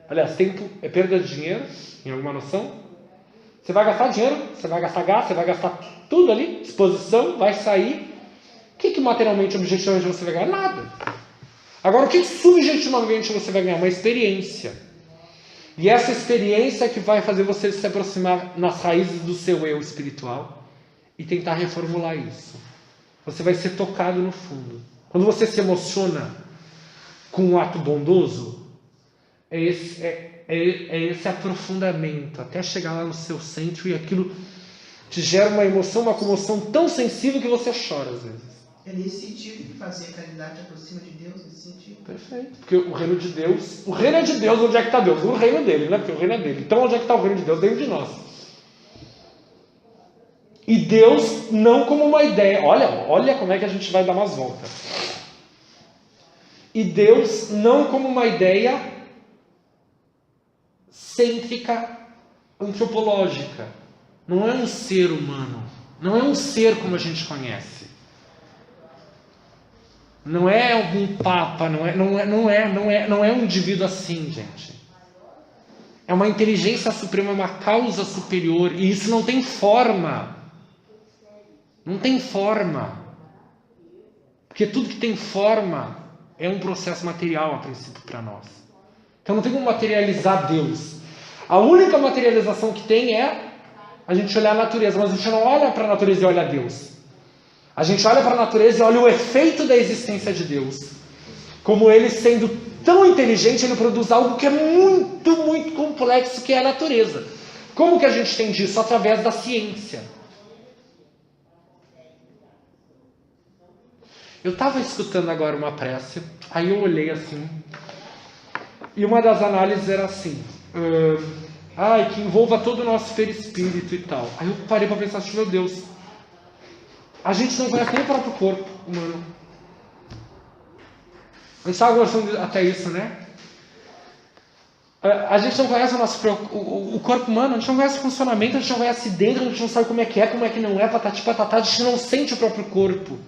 Speaker 1: Aliás, tempo é perda de dinheiro, em alguma noção. Você vai gastar dinheiro, você vai gastar gás, você vai gastar tudo ali, disposição, vai sair. O que materialmente, objetivamente você vai ganhar? Nada. Agora, o que subjetivamente você vai ganhar? Uma experiência. E essa experiência é que vai fazer você se aproximar nas raízes do seu eu espiritual e tentar reformular isso. Você vai ser tocado no fundo. Quando você se emociona com um ato bondoso, é esse aprofundamento, até chegar lá no seu centro, e aquilo te gera uma emoção, uma comoção tão sensível que você chora às vezes.
Speaker 2: É nesse sentido que fazer a caridade aproxima de Deus, nesse sentido.
Speaker 1: Perfeito. Porque o reino de Deus... O reino é de Deus, onde é que está Deus? O reino dele, né? Porque o reino é dele. Então onde é que está o reino de Deus? Dentro de nós. E Deus não como uma ideia. Olha como é que a gente vai dar umas voltas. E Deus não como uma ideia cêntrica, antropológica. Não é um ser humano. Não é um ser como a gente conhece. Não é algum papa, não é um indivíduo assim, gente. É uma inteligência suprema, uma causa superior, e isso não tem forma. Não tem forma. Porque tudo que tem forma é um processo material, a princípio, para nós. Então não tem como materializar Deus. A única materialização que tem é a gente olhar a natureza, mas a gente não olha para a natureza e olha a Deus. A gente olha para a natureza e olha o efeito da existência de Deus. Como ele, sendo tão inteligente, ele produz algo que é muito, muito complexo, que é a natureza. Como que a gente entende isso? Através da ciência. Eu estava escutando agora uma prece, aí eu olhei assim, e uma das análises era assim, que envolva todo o nosso perispírito e tal. Aí eu parei para pensar assim, meu Deus, a gente não conhece nem o próprio corpo humano. A gente estava conversando até isso, né? A gente não conhece o corpo humano, a gente não conhece o funcionamento, a gente não conhece dentro, a gente não sabe como é que não é, patati patatá, a gente não sente o próprio corpo.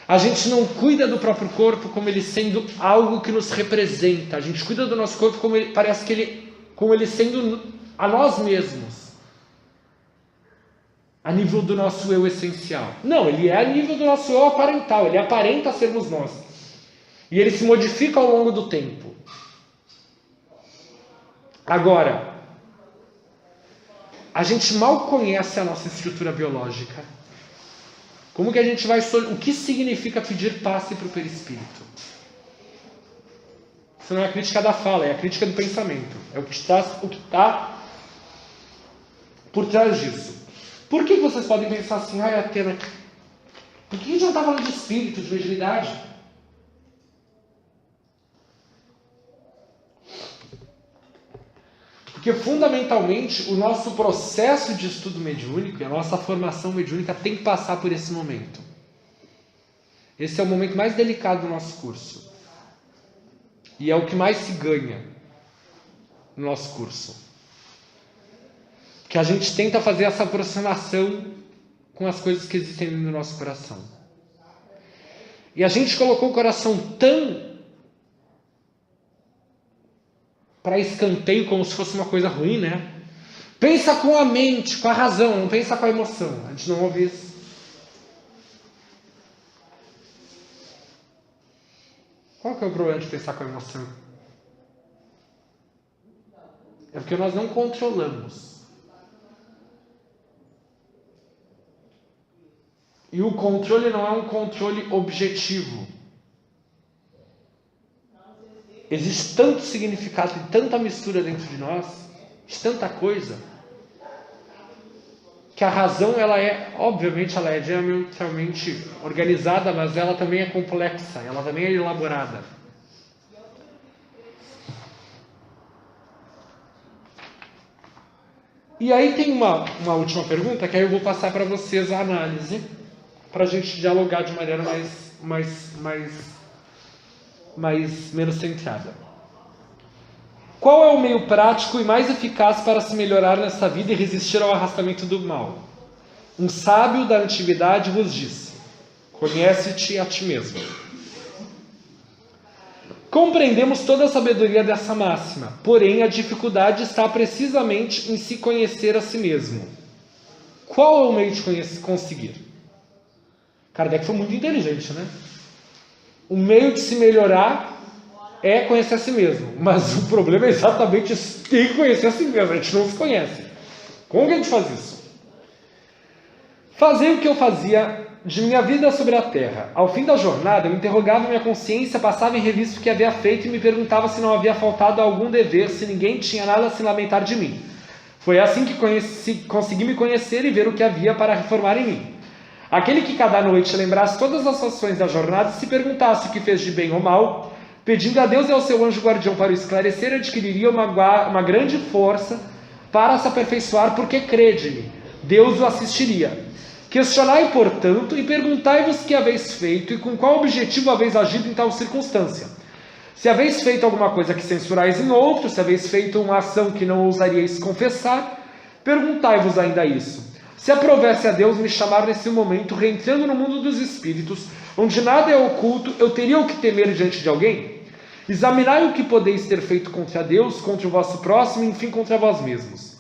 Speaker 1: A gente não cuida do próprio corpo como ele sendo algo que nos representa. A gente cuida do nosso corpo como ele sendo a nós mesmos. A nível do nosso eu essencial. Não, ele é a nível do nosso eu aparental. Ele aparenta sermos nós. E ele se modifica ao longo do tempo. Agora, a gente mal conhece a nossa estrutura biológica. Como que a gente vai... O que significa pedir passe para o perispírito? Isso não é a crítica da fala, é a crítica do pensamento. É o que está por trás disso. Por que vocês podem pensar assim, Atena, por que a gente não está falando de espírito, de mediunidade? Porque, fundamentalmente, o nosso processo de estudo mediúnico e a nossa formação mediúnica tem que passar por esse momento. Esse é o momento mais delicado do nosso curso. E é o que mais se ganha no nosso curso. Que a gente tenta fazer essa aproximação com as coisas que existem no nosso coração. E a gente colocou o coração tão para escanteio, como se fosse uma coisa ruim, né? Pensa com a mente, com a razão, não pensa com a emoção. A gente não ouve isso. Qual que é o problema de pensar com a emoção? É porque nós não controlamos. E o controle não é um controle objetivo. Existe tanto significado e tanta mistura dentro de nós, de tanta coisa, que a razão, obviamente, ela é diametralmente organizada, mas ela também é complexa, ela também é elaborada. E aí tem uma última pergunta, que aí eu vou passar para vocês a análise, para a gente dialogar de maneira menos centrada. Qual é o meio prático e mais eficaz para se melhorar nesta vida e resistir ao arrastamento do mal? Um sábio da antiguidade vos disse: conhece-te a ti mesmo. Compreendemos toda a sabedoria dessa máxima, porém a dificuldade está precisamente em se conhecer a si mesmo. Qual é o meio de conseguir? Kardec foi muito inteligente, né? O meio de se melhorar é conhecer a si mesmo. Mas o problema é exatamente isso. Tem que conhecer a si mesmo. A gente não se conhece. Como que a gente faz isso? Fazei o que eu fazia de minha vida sobre a terra. Ao fim da jornada, eu interrogava minha consciência, passava em revista o que havia feito e me perguntava se não havia faltado algum dever, se ninguém tinha nada a se lamentar de mim. Foi assim que consegui me conhecer e ver o que havia para reformar em mim. Aquele que cada noite lembrasse todas as ações da jornada e se perguntasse o que fez de bem ou mal, pedindo a Deus e ao seu anjo guardião para o esclarecer, adquiriria uma grande força para se aperfeiçoar, porque crede-me, Deus o assistiria. Questionai, portanto, e perguntai-vos o que haveis feito e com qual objetivo haveis agido em tal circunstância. Se haveis feito alguma coisa que censurais em outro, se haveis feito uma ação que não ousaríeis confessar, perguntai-vos ainda isso. Se aprovesse a Deus me chamar nesse momento, reentrando no mundo dos espíritos, onde nada é oculto, eu teria o que temer diante de alguém? Examinai o que podeis ter feito contra Deus, contra o vosso próximo e enfim contra vós mesmos.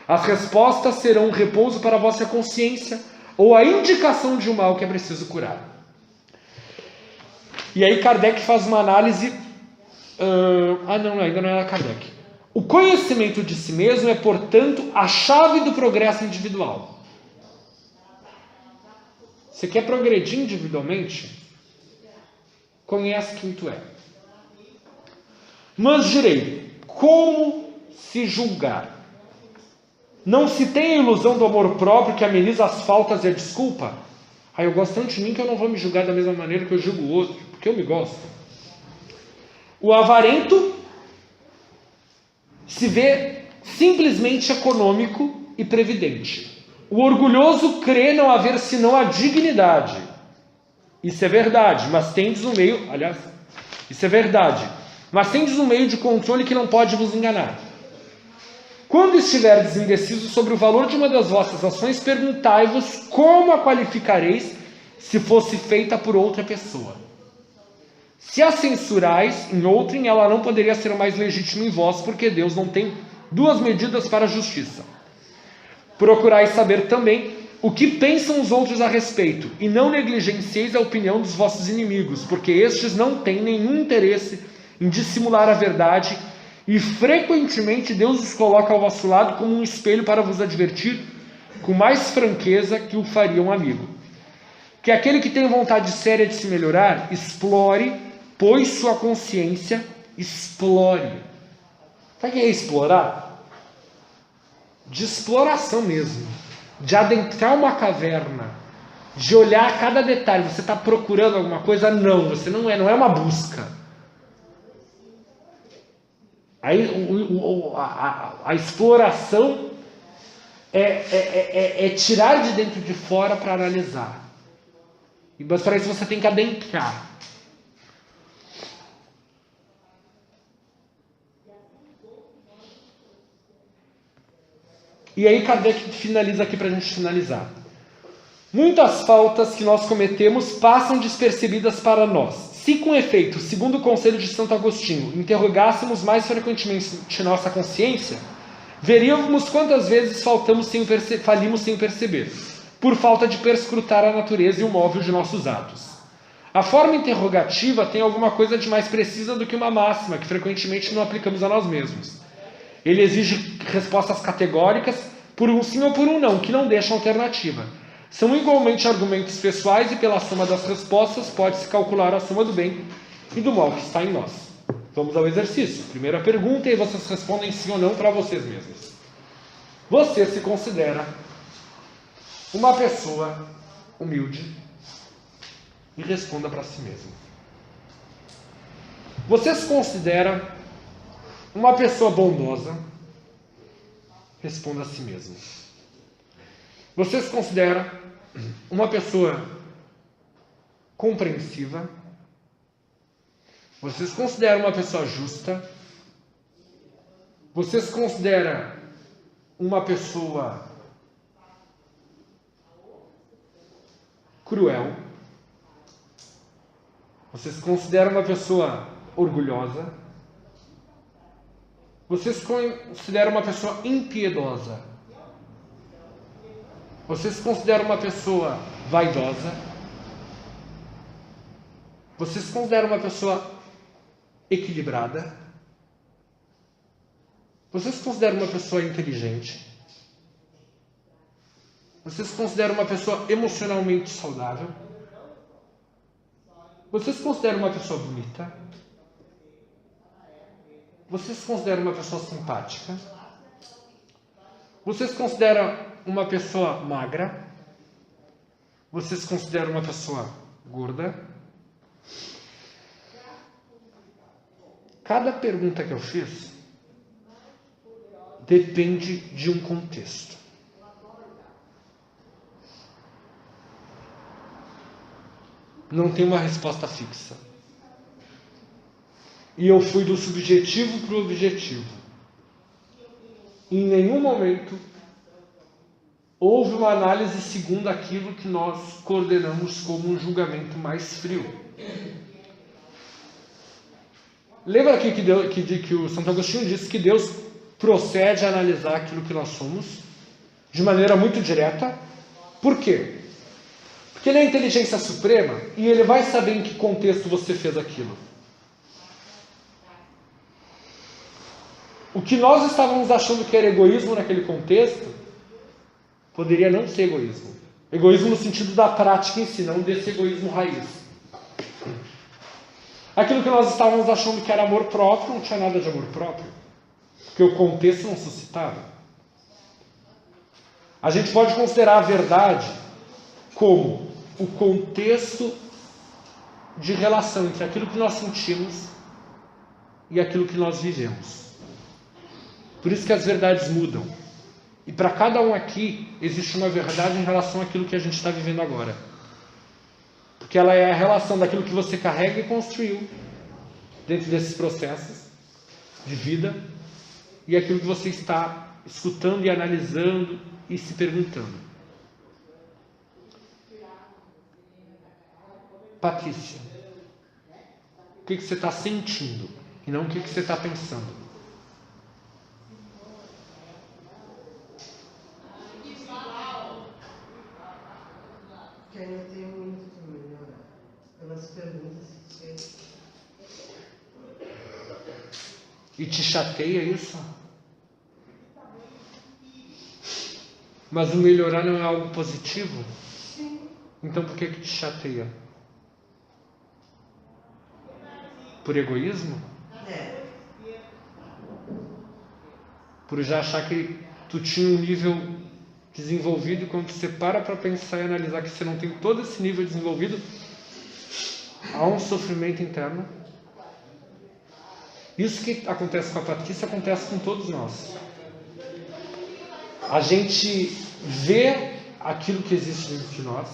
Speaker 1: As respostas serão um repouso para a vossa consciência, ou a indicação de um mal que é preciso curar. E aí Kardec faz uma análise... ainda não era Kardec. O conhecimento de si mesmo é, portanto, a chave do progresso individual. Você quer progredir individualmente? Conhece quem tu é. Mas direi, como se julgar? Não se tem a ilusão do amor próprio que ameniza as faltas e a desculpa? Eu gosto tanto de mim que eu não vou me julgar da mesma maneira que eu julgo o outro, porque eu me gosto. O avarento se vê simplesmente econômico e previdente. O orgulhoso crê não haver senão a dignidade. Isso é verdade, mas tendes um meio... isso é verdade, mas tendes um meio de controle que não pode vos enganar. Quando estiverdes indecisos sobre o valor de uma das vossas ações, perguntai-vos como a qualificareis se fosse feita por outra pessoa. Se a censurais em outrem, ela não poderia ser mais legítima em vós, porque Deus não tem duas medidas para a justiça. Procurai saber também o que pensam os outros a respeito, e não negligencieis a opinião dos vossos inimigos, porque estes não têm nenhum interesse em dissimular a verdade, e frequentemente Deus os coloca ao vosso lado como um espelho para vos advertir com mais franqueza que o faria um amigo. Que aquele que tem vontade séria de se melhorar, explore, pois sua consciência explore. Sabe o que é explorar? De exploração mesmo, de adentrar uma caverna, de olhar cada detalhe. Você está procurando alguma coisa? Não, você não é uma busca. Aí a exploração é tirar de dentro de fora para analisar. Mas para isso você tem que adentrar. E aí Kardec finaliza aqui para a gente finalizar. Muitas faltas que nós cometemos passam despercebidas para nós. Se com efeito, segundo o conselho de Santo Agostinho, interrogássemos mais frequentemente nossa consciência, veríamos quantas vezes falimos sem perceber, por falta de perscrutar a natureza e o móvel de nossos atos. A forma interrogativa tem alguma coisa de mais precisa do que uma máxima, que frequentemente não aplicamos a nós mesmos. Ele exige respostas categóricas por um sim ou por um não, que não deixam alternativa. São igualmente argumentos pessoais e pela soma das respostas pode-se calcular a soma do bem e do mal que está em nós. Vamos ao exercício. Primeira pergunta e vocês respondem sim ou não para vocês mesmos. Você se considera uma pessoa humilde? E responda para si mesmo. Você se considera uma pessoa bondosa? Responda a si mesmo. Você se considera uma pessoa compreensiva? Você se considera uma pessoa justa? Você se considera uma pessoa cruel? Você se considera uma pessoa orgulhosa? Você se considera uma pessoa impiedosa? Você se considera uma pessoa vaidosa? Você se considera uma pessoa equilibrada? Você se considera uma pessoa inteligente? Você se considera uma pessoa emocionalmente saudável? Você se considera uma pessoa bonita? Você se considera uma pessoa simpática? Você se considera uma pessoa magra? Você se considera uma pessoa gorda? Cada pergunta que eu fiz depende de um contexto. Não tem uma resposta fixa. E eu fui do subjetivo para o objetivo. Em nenhum momento houve uma análise segundo aquilo que nós coordenamos como um julgamento mais frio. Lembra aqui que o Santo Agostinho disse que Deus procede a analisar aquilo que nós somos de maneira muito direta. Por quê? Porque ele é a inteligência suprema e ele vai saber em que contexto você fez aquilo. O que nós estávamos achando que era egoísmo naquele contexto poderia não ser egoísmo. Egoísmo no sentido da prática em si, não desse egoísmo raiz. Aquilo que nós estávamos achando que era amor próprio não tinha nada de amor próprio, porque o contexto não suscitava. A gente pode considerar a verdade como o contexto de relação entre aquilo que nós sentimos e aquilo que nós vivemos. Por isso que as verdades mudam. E para cada um aqui existe uma verdade em relação àquilo que a gente está vivendo agora. Porque ela é a relação daquilo que você carrega e construiu dentro desses processos de vida e aquilo que você está escutando e analisando e se perguntando. Patrícia, o que você está sentindo e não o que você está pensando?
Speaker 2: Que ainda tenho muito para melhorar. Pelas perguntas que fez.
Speaker 1: E te chateia isso? Mas o melhorar não é algo positivo?
Speaker 2: Sim.
Speaker 1: Então por que te chateia? Por egoísmo?
Speaker 2: É.
Speaker 1: Por já achar que tu tinha um nível desenvolvido e quando você para pensar e analisar que você não tem todo esse nível desenvolvido, há um sofrimento interno. Isso que acontece com a Patrícia acontece com todos nós. A gente vê aquilo que existe dentro de nós,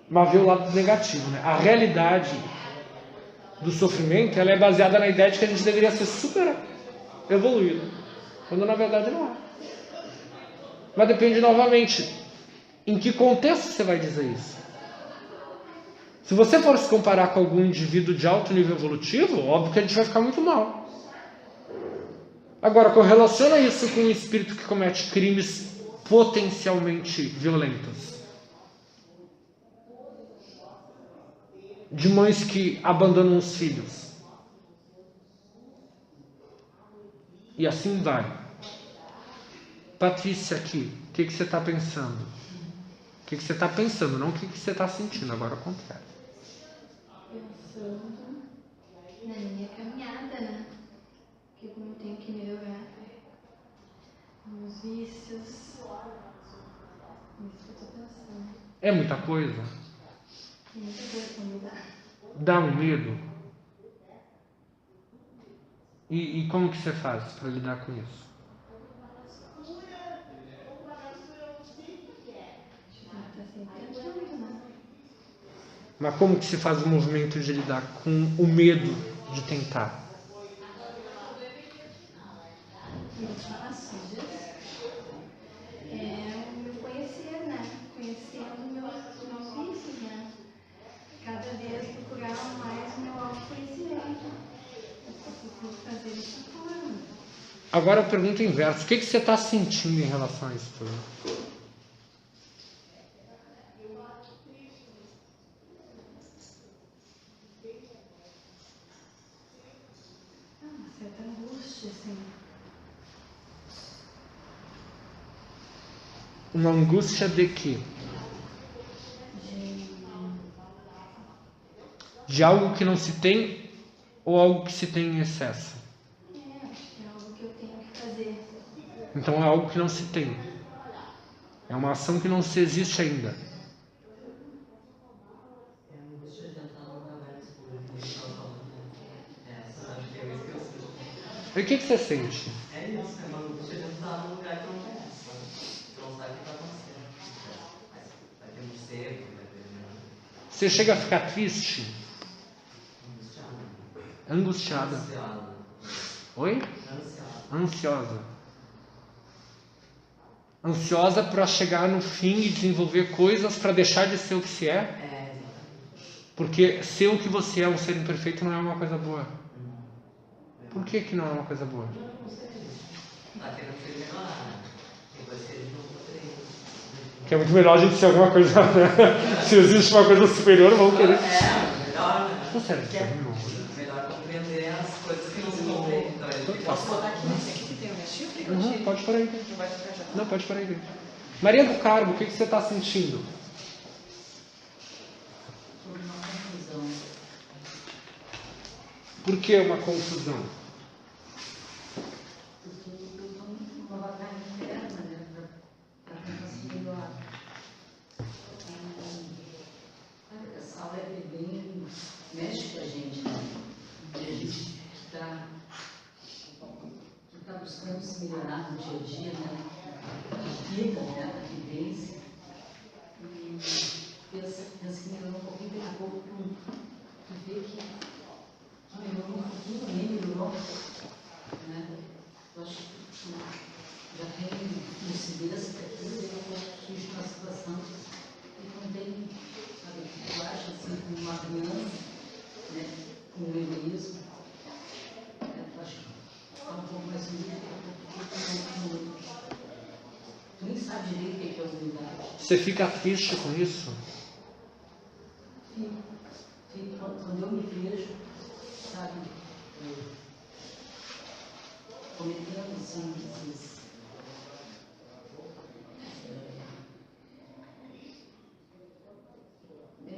Speaker 1: mas vê o lado negativo, né? A realidade do sofrimento, ela é baseada na ideia de que a gente deveria ser super evoluído, quando na verdade não é. Mas depende novamente em que contexto você vai dizer isso. Se você for se comparar com algum indivíduo de alto nível evolutivo, óbvio que a gente vai ficar muito mal. Agora, correlaciona isso com um espírito que comete crimes potencialmente violentos. De mães que abandonam os filhos. E assim vai. Patrícia aqui, o que você está pensando? O que você está pensando, não o que você está sentindo, agora ao contrário.
Speaker 3: Pensando na minha caminhada, né? Que como eu tenho que melhorar meus vícios. Isso que eu tô pensando.
Speaker 1: É muita coisa?
Speaker 3: Tem muita coisa pra mudar.
Speaker 1: Dá um medo? E como que você faz para lidar com isso?
Speaker 3: Tá sempre tentando, né?
Speaker 1: Mas como que se faz o movimento de lidar com o medo de tentar?
Speaker 3: Eu faço me conhecer, né? Conhecendo meus vícios, né? Cada vez procurar mais o meu autoconhecimento. Eu preciso fazer dessa forma.
Speaker 1: Agora eu pergunto o inverso. O que você está sentindo em relação a isso tudo?
Speaker 3: Uma certa angústia, assim.
Speaker 1: Uma angústia de quê? De algo que não se tem ou algo que se tem em excesso?
Speaker 3: Acho que é algo que eu tenho que fazer.
Speaker 1: Então é algo que não se tem. É uma ação que não se existe ainda. E o que você sente?
Speaker 4: É isso, é uma angústia de entrar num lugar que não conhece, sabe? Não sabe o que está acontecendo. Vai ter um cerco, vai ter...
Speaker 1: Você chega a ficar triste?
Speaker 4: Angustiado.
Speaker 1: Angustiada? Oi?
Speaker 4: Ansiado.
Speaker 1: Ansiosa? Ansiosa para chegar no fim e desenvolver coisas para deixar de ser o que se é?
Speaker 4: É,
Speaker 1: Porque ser o que você é, um ser imperfeito, não é uma coisa boa. Por que não é uma coisa boa?
Speaker 4: não sei. Tá querendo ser melhor, né? E você não poderia.
Speaker 1: Que é muito melhor a gente ser alguma coisa, né? Se existe uma coisa superior, vamos querer.
Speaker 4: É, melhor, né?
Speaker 1: Não serve pra mim,
Speaker 4: Melhor compreender as coisas que não se compreendem. Então, ele fica
Speaker 2: Posso botar aqui nesse aqui que tem o meu chifre?
Speaker 1: Uhum, pode parar aí.
Speaker 2: Não vai ficar já.
Speaker 1: Não, pode parar aí. Maria do Carmo, o que você está sentindo?
Speaker 5: Uma confusão.
Speaker 1: Por que uma confusão?
Speaker 5: Porque eu estou numa batalha interna, né, para tentar se melhorar. Essa aula é bem, mexe com a gente, né? E a gente que tá buscando se melhorar no dia a dia, né? A vida, né? A vivência. E pensa que melhorou um pouquinho, daqui a pouco tu vê que melhorou um pouquinho, nem melhorou, né? Eu acho que já tem lucidez, daqui a pouco surge uma situação que não tem, sabe, eu acho assim, como uma criança, né, com o egoísmo, eu acho que está um pouco mais humilde, tu nem sabe direito o que é humildade.
Speaker 1: Você fica triste com isso?
Speaker 5: Fico, quando eu me vejo, sabe, cometendo assim,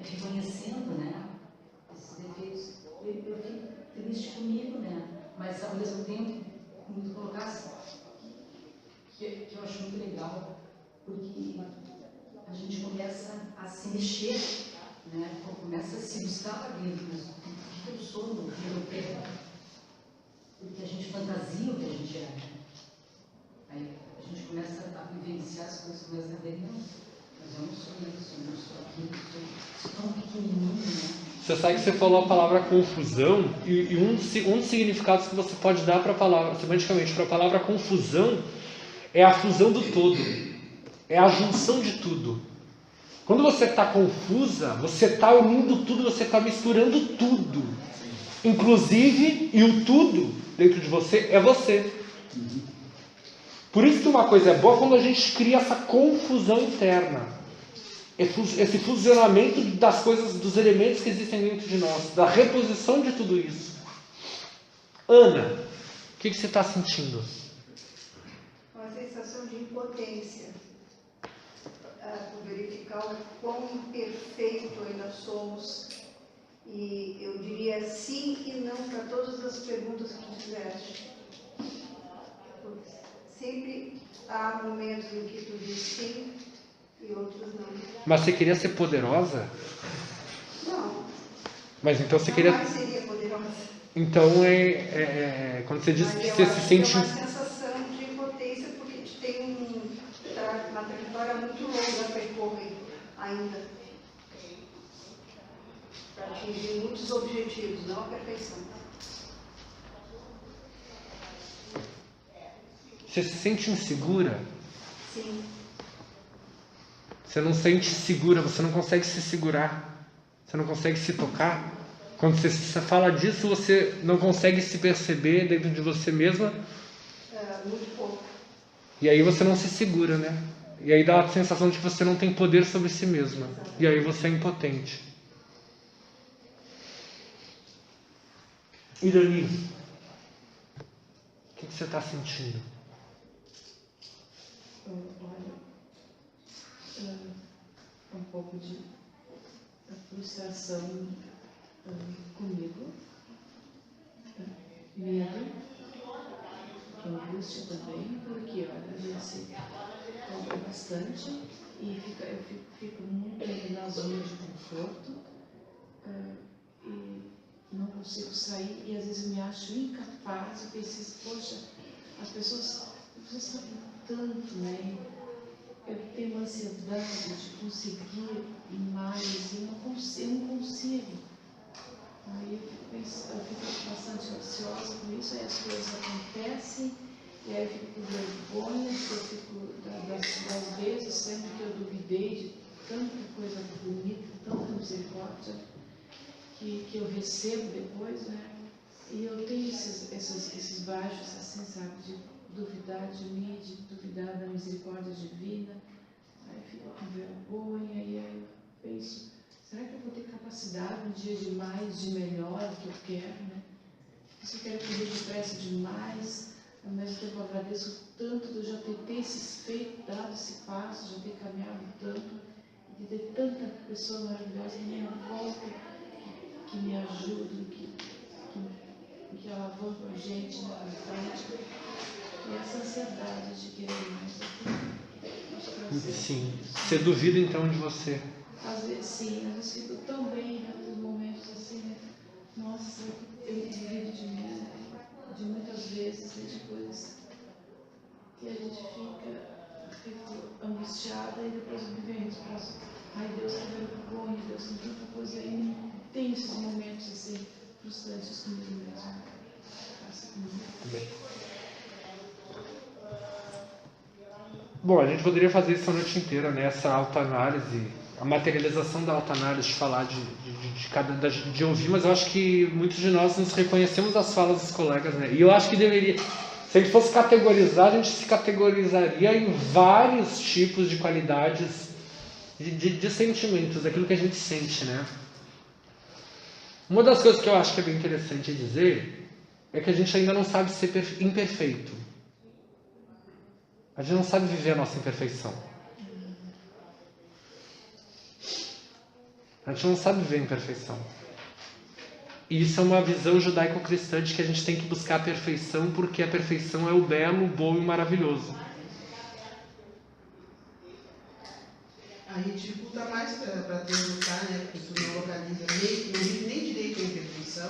Speaker 5: reconhecendo, né, esses defeitos, eu fico triste comigo, né, mas ao mesmo tempo, como tu colocasse, que eu acho muito legal, porque a gente começa a se mexer, né, começa a se buscar lá dentro, mas o que eu sou, o que eu quero, porque a gente fantasia o que a gente é, né? Aí a gente começa a vivenciar as coisas, começa a ver, não, mas eu não sou isso, eu não sou aquilo, sou tão pequenininho, né?
Speaker 1: Você sabe que você falou a palavra confusão e um dos significados que você pode dar para a palavra, semanticamente, para a palavra confusão é a fusão do todo, é a junção de tudo. Quando você está confusa, você está unindo tudo, você está misturando tudo, inclusive, e o tudo dentro de você é você. Por isso que uma coisa é boa quando a gente cria essa confusão interna, esse fusionamento das coisas, dos elementos que existem dentro de nós, da reposição de tudo isso. Ana, o que você está sentindo?
Speaker 6: Uma sensação de impotência, por verificar o quão imperfeito ainda somos, e eu diria sim e não para todas as perguntas que tu fizeste. Sempre há momentos em que tu diz sim e outros não.
Speaker 1: Mas você queria ser poderosa?
Speaker 6: Não,
Speaker 1: Mas então você
Speaker 6: não
Speaker 1: queria...
Speaker 6: mais seria poderosa.
Speaker 1: Então quando você diz
Speaker 6: Mas
Speaker 1: que
Speaker 6: eu
Speaker 1: você
Speaker 6: acho
Speaker 1: se
Speaker 6: que é
Speaker 1: sente...
Speaker 6: uma sensação de impotência porque tu tem uma trajetória muito longa a percorrer ainda. Para atingir muitos objetivos, não a perfeição.
Speaker 1: Você se sente insegura?
Speaker 6: Sim.
Speaker 1: Você não sente segura, você não consegue se segurar, você não consegue se tocar. Quando você fala disso, você não consegue se perceber dentro de você mesma.
Speaker 6: Muito pouco.
Speaker 1: E aí você não se segura, né? E aí dá a sensação de que você não tem poder sobre si mesma. E aí você é impotente. Irani, o que você está sentindo?
Speaker 2: Olha, um pouco de frustração comigo, medo, angústia também, porque olha, eu sei, compro bastante e eu fico muito na zona de conforto e não consigo sair e às vezes eu me acho incapaz, eu penso, poxa, as pessoas sabem tanto, né? Eu tenho uma ansiedade de conseguir mais, eu não consigo. Aí eu fico bastante ansiosa com isso, aí as coisas acontecem
Speaker 7: E aí eu fico com vergonha, eu fico das vezes sempre que eu duvidei de tanta coisa bonita, tanta misericórdia que eu recebo depois, né? E eu tenho esses baixos, assim, sabe, de duvidar de mim, de duvidar da misericórdia divina. Aí eu fico com vergonha e aí eu penso, será que eu vou ter capacidade um dia de mais, de melhor que eu quero, né? Se eu quero correr depressa demais, ao mesmo tempo eu agradeço tanto de eu já ter esses feitos, dado esse passo, já ter caminhado tanto, de ter tanta pessoa maravilhosa em minha volta, que me ajudam, que alavancam a gente na frente. E essa ansiedade de querer mais.
Speaker 1: Sim. Você duvida então de você?
Speaker 7: Às vezes sim, às vezes fico tão bem em alguns momentos assim, né? Nossa, será que eu duvido de mim, né? De muitas vezes, né? De coisas que a gente fica angustiada e depois vem a resposta. Ai, Deus está vendo bom, Deus tem tanta coisa aí. Tem esses momentos assim, frustrantes comigo mesmo.
Speaker 1: Bem. Bom, a gente poderia fazer isso a noite inteira, né? Essa autoanálise, a materialização da autoanálise, de falar de ouvir, mas eu acho que muitos de nós nos reconhecemos as falas dos colegas, né? E eu acho que deveria, se a gente fosse categorizar, a gente se categorizaria em vários tipos de qualidades de sentimentos, daquilo que a gente sente, né? Uma das coisas que eu acho que é bem interessante dizer é que a gente ainda não sabe ser imperfeito. A gente não sabe viver a nossa imperfeição. A gente não sabe viver a imperfeição. E isso é uma visão judaico-cristã de que a gente tem que buscar a perfeição porque a perfeição é o belo, o bom e o maravilhoso.
Speaker 2: Aí dificulta mais para ter lutar, né? Porque tu não localiza, não vive nem direito a imperfeição.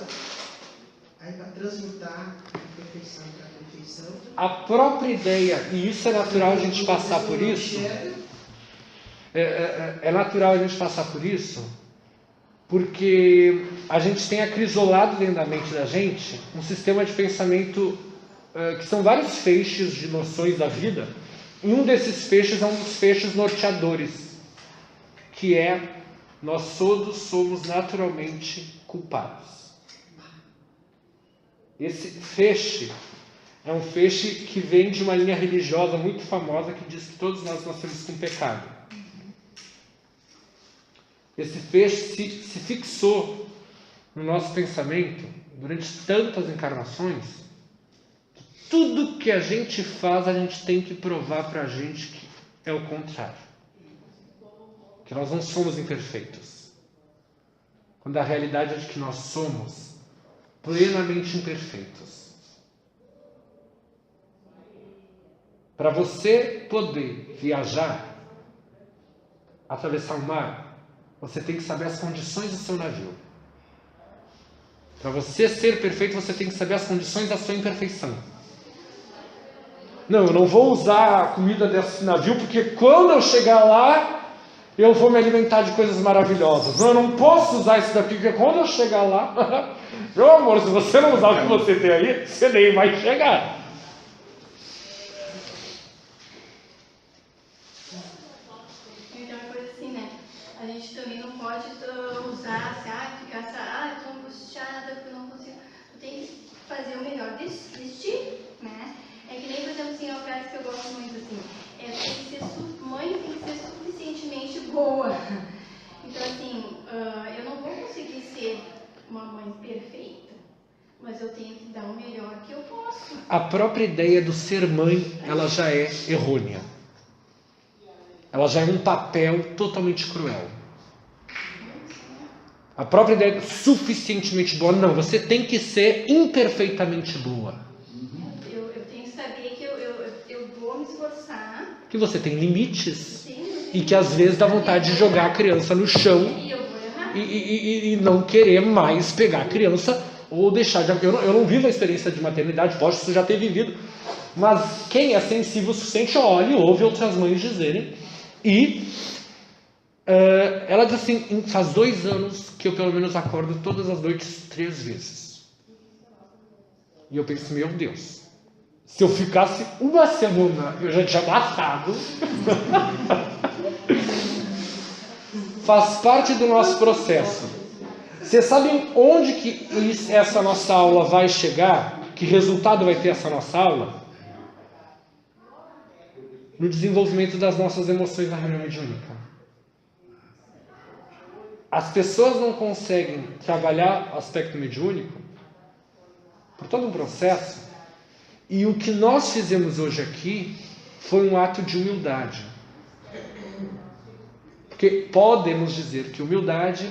Speaker 2: Aí para transmutar a imperfeição para a perfeição.
Speaker 1: A própria ideia, e isso é natural a gente passar por isso, é natural a gente passar por isso, porque a gente tem acrisolado dentro da mente da gente um sistema de pensamento que são vários feixes de noções da vida, e um desses feixes é um dos feixes norteadores, que é: nós todos somos naturalmente culpados. Esse feixe é um feixe que vem de uma linha religiosa muito famosa que diz que todos nós nascemos com pecado. Esse feixe se fixou no nosso pensamento durante tantas encarnações que tudo que a gente faz a gente tem que provar para a gente que é o contrário. Que nós não somos imperfeitos. Quando a realidade é de que nós somos plenamente imperfeitos. Para você poder viajar, atravessar o mar, você tem que saber as condições do seu navio. Para você ser perfeito, você tem que saber as condições da sua imperfeição. Não, eu não vou usar a comida desse navio, porque quando eu chegar lá, eu vou me alimentar de coisas maravilhosas. Não, eu não posso usar isso daqui, porque quando eu chegar lá, meu amor, se você não usar o que você tem aí, você nem vai chegar.
Speaker 3: Então é coisa assim, né? A gente também não pode usar, assim, ficar, eu tô angustiada, porque eu não consigo. Tu tem que fazer o melhor de ti, né? É que nem, por exemplo, assim, uma frase que eu gosto muito, assim, tem que ser mãe tem que ser suficientemente boa. Então, assim, eu não vou conseguir ser uma mãe perfeita, mas eu tenho que dar o melhor que eu posso.
Speaker 1: A própria ideia do ser mãe, ela já é errônea. Ela já é um papel totalmente cruel. A própria ideia suficientemente boa, não, você tem que ser imperfeitamente boa.
Speaker 3: Eu tenho que saber que eu vou me esforçar.
Speaker 1: Que você tem limites.
Speaker 3: Sim,
Speaker 1: e que às vezes dá vontade de jogar a criança no chão
Speaker 3: e eu vou errar.
Speaker 1: e não querer mais pegar a criança ou deixar de... Eu não vivo a experiência de maternidade, posso já ter vivido, mas quem é sensível o suficiente olha e ouve outras mães dizerem. E ela diz assim, faz 2 anos que eu pelo menos acordo todas as noites 3 vezes. E eu penso, meu Deus, Se eu ficasse uma semana, eu já tinha matado. Faz parte do nosso processo. Vocês sabem onde que essa nossa aula vai chegar? Que resultado vai ter essa nossa aula? No desenvolvimento das nossas emoções na reunião mediúnica. As pessoas não conseguem trabalhar o aspecto mediúnico por todo um processo, e o que nós fizemos hoje aqui foi um ato de humildade. Porque podemos dizer que humildade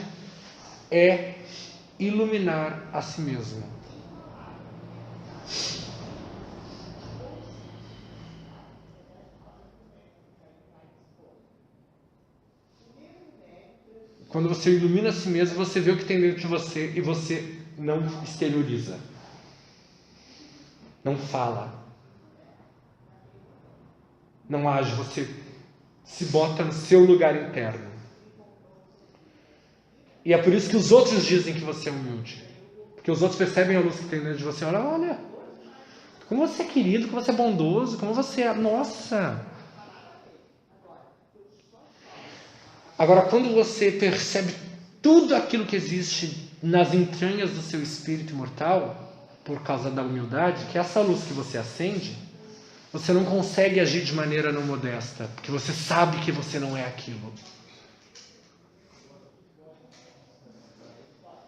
Speaker 1: é iluminar a si mesmo. Quando você ilumina a si mesmo, você vê o que tem dentro de você e você não exterioriza. Não fala. Não age, você se bota no seu lugar interno. E é por isso que os outros dizem que você é humilde. Porque os outros percebem a luz que tem dentro de você. Olha, como você é querido, como você é bondoso, como você é... Nossa! Agora, quando você percebe tudo aquilo que existe nas entranhas do seu espírito imortal, por causa da humildade, que é essa luz que você acende, você não consegue agir de maneira não modesta, porque você sabe que você não é aquilo.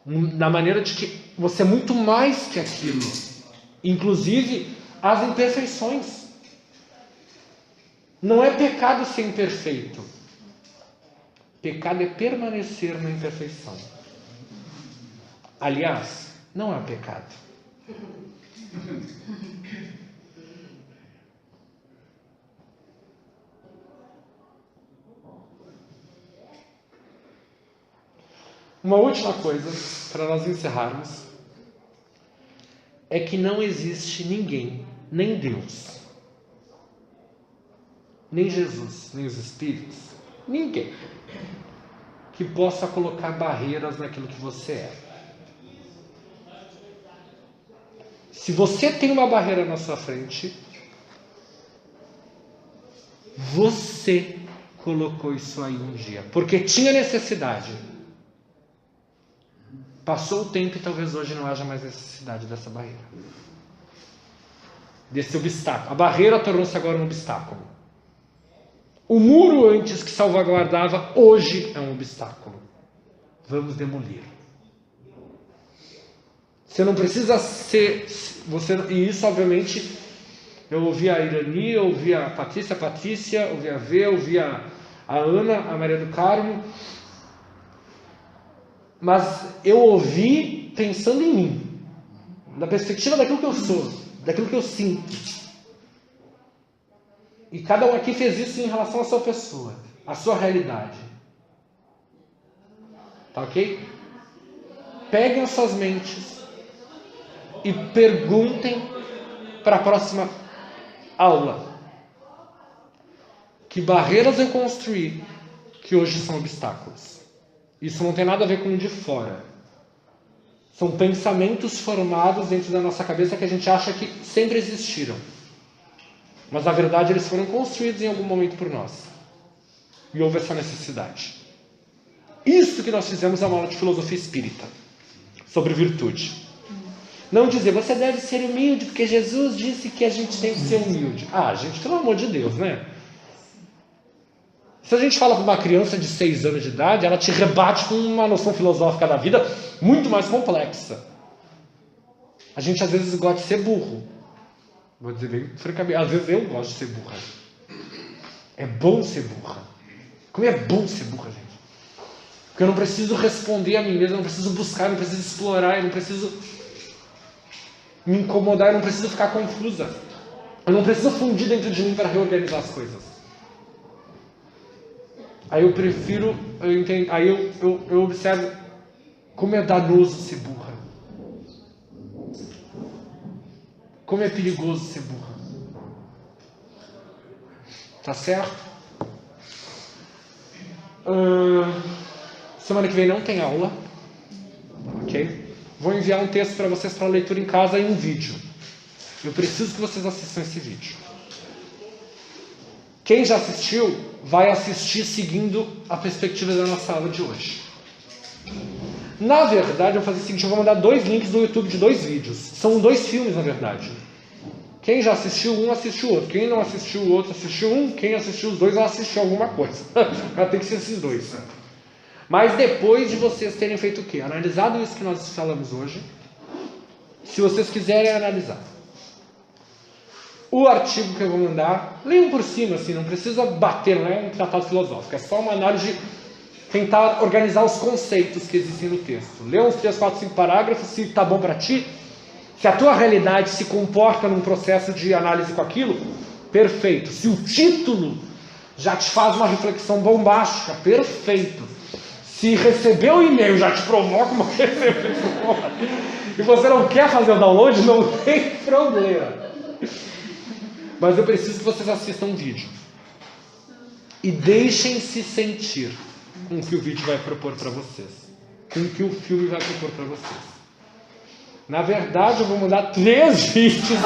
Speaker 1: Na maneira de que você é muito mais que aquilo, inclusive as imperfeições. Não é pecado ser imperfeito. Pecado é permanecer na imperfeição. Aliás, não é pecado. Uma última coisa, para nós encerrarmos, é que não existe ninguém, nem Deus, nem Jesus, nem os Espíritos, ninguém que possa colocar barreiras naquilo que você é. Se você tem uma barreira na sua frente, você colocou isso aí um dia, porque tinha necessidade. Passou o tempo e talvez hoje não haja mais necessidade dessa barreira. Desse obstáculo. A barreira tornou-se agora um obstáculo. O muro antes que salvaguardava, hoje é um obstáculo. Vamos demolir. Você não precisa ser... e isso, obviamente, eu ouvi a Irani, eu ouvi a Patrícia, ouvi a Vê, ouvi a Ana, a Maria do Carmo. Mas eu ouvi pensando em mim, da perspectiva daquilo que eu sou, daquilo que eu sinto. E cada um aqui fez isso em relação à sua pessoa, à sua realidade. Tá ok? Peguem as suas mentes e perguntem para a próxima aula. Que barreiras eu construí que hoje são obstáculos? Isso não tem nada a ver com o de fora. São pensamentos formados dentro da nossa cabeça que a gente acha que sempre existiram. Mas na verdade eles foram construídos em algum momento por nós. E houve essa necessidade. Isso que nós fizemos é uma aula de filosofia espírita. Sobre virtude. Não dizer, você deve ser humilde, porque Jesus disse que a gente tem que ser humilde. Ah, gente, pelo amor de Deus, né? Se a gente fala para uma criança de 6 anos de idade, ela te rebate com uma noção filosófica da vida muito mais complexa. A gente às vezes gosta de ser burro. Vou dizer bem francamente, às vezes eu gosto de ser burra. É bom ser burra. Como é bom ser burra, gente. Porque eu não preciso responder a mim mesmo, eu não preciso buscar, eu não preciso explorar, eu não preciso me incomodar, eu não preciso ficar confusa. Eu não preciso fundir dentro de mim para reorganizar as coisas. Aí eu prefiro, aí eu observo como é danoso ser burra. Como é perigoso ser burra. Tá certo? Semana que vem não tem aula. Ok? Vou enviar um texto para vocês para leitura em casa e um vídeo. eu preciso que vocês assistam esse vídeo. Quem já assistiu, vai assistir seguindo a perspectiva da nossa aula de hoje. Na verdade, eu vou fazer o seguinte, eu vou mandar 2 links do YouTube de 2 vídeos. São 2 filmes, na verdade. Quem já assistiu um, assistiu o outro. Quem não assistiu o outro, assistiu um. Quem assistiu os 2, assistiu alguma coisa. Tem que ser esses 2. Mas depois de vocês terem feito o quê? Analisado isso que nós falamos hoje. Se vocês quiserem analisar o artigo que eu vou mandar, leiam por cima, assim, não precisa bater, não é um tratado filosófico, é só uma análise de tentar organizar os conceitos que existem no texto. Lê uns 3, 4, 5 parágrafos, se está bom para ti, se a tua realidade se comporta num processo de análise com aquilo, perfeito. Se o título já te faz uma reflexão bombástica, perfeito. Se receber o e-mail já te provoca uma reflexão e você não quer fazer o download, não tem problema. Mas eu preciso que vocês assistam um vídeo. E deixem-se sentir com o que o vídeo vai propor para vocês. Com o que o filme vai propor para vocês. Na verdade, eu vou mandar 3 vídeos.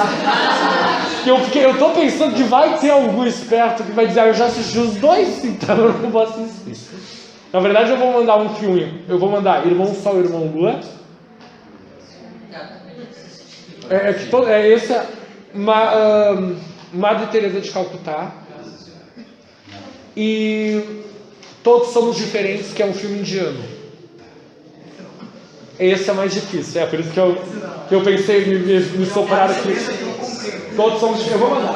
Speaker 1: Eu estou pensando que vai ter algum esperto que vai dizer, eu já assisti os 2, então eu não vou assistir. Na verdade, eu vou mandar um filme. Eu vou mandar Irmão Sol e Irmão Lua. Esse é Madre Teresa de Calcutá. E Todos Somos Diferentes, que é um filme indiano. Esse é mais difícil, por isso que eu pensei em me soprar aqui. Todos somos diferentes. Eu vou mandar.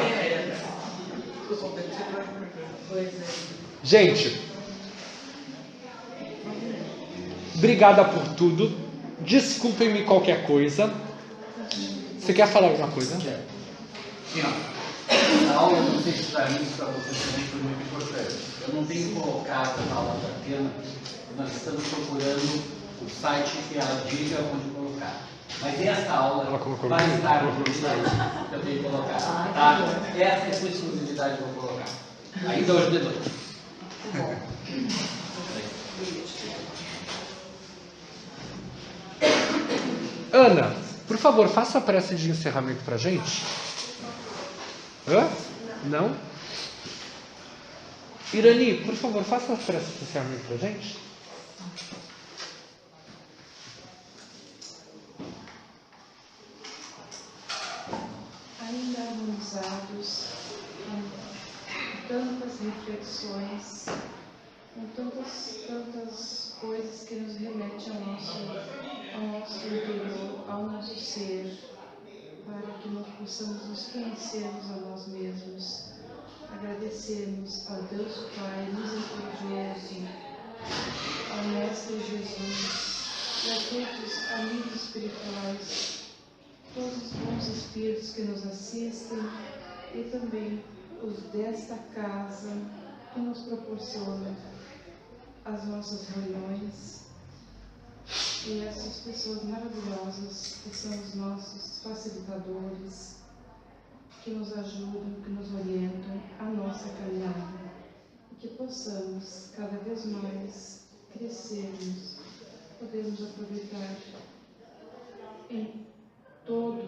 Speaker 1: Gente, obrigada por tudo. Desculpem-me qualquer coisa. Você quer falar alguma coisa?
Speaker 8: Sim, ó. A aula, eu não sei se para mim, para vocês também foi muito importante. Eu não tenho colocado na aula da Atena, nós estamos procurando o site que ela diga onde colocar. Mas essa aula vai estar no site que eu tenho que colocar. Tá? Essa é a sua exclusividade que eu vou colocar. Ainda hoje de noite.
Speaker 1: Ana, por favor, faça a prece de encerramento para a gente. Hã? Não? Irani, por favor, faça a prece de encerramento para a gente.
Speaker 7: Ainda harmonizados com tantas reflexões, com tantas coisas que nos remetem ao nosso interior, ao nosso ser, para que nós possamos nos conhecermos a nós mesmos, agradecermos ao Deus Pai misericordioso, ao Mestre Jesus e a todos os amigos espirituais, todos os bons espíritos que nos assistem e também os desta casa que nos proporcionam as nossas reuniões e essas pessoas maravilhosas que são os nossos facilitadores, que nos ajudam, que nos orientam a nossa caminhada e que possamos cada vez mais crescermos, podermos aproveitar em todo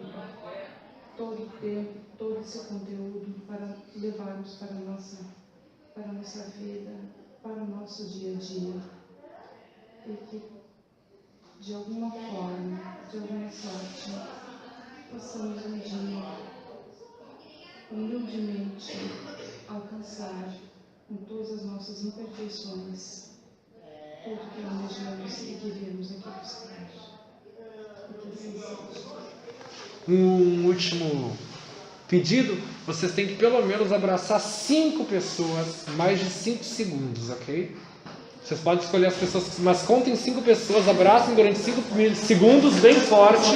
Speaker 7: o tempo, todo esse conteúdo para levarmos para a nossa vida, para o nosso dia a dia. E que, de alguma forma, de alguma sorte, possamos um dia, humildemente, alcançar, com todas as nossas imperfeições, tudo que almejamos e que viemos aqui buscar. E que assim seja.
Speaker 1: Um último pedido, vocês têm que pelo menos abraçar 5 pessoas, mais de 5 segundos, ok? Vocês podem escolher as pessoas, mas contem 5 pessoas, abracem durante 5 segundos bem forte.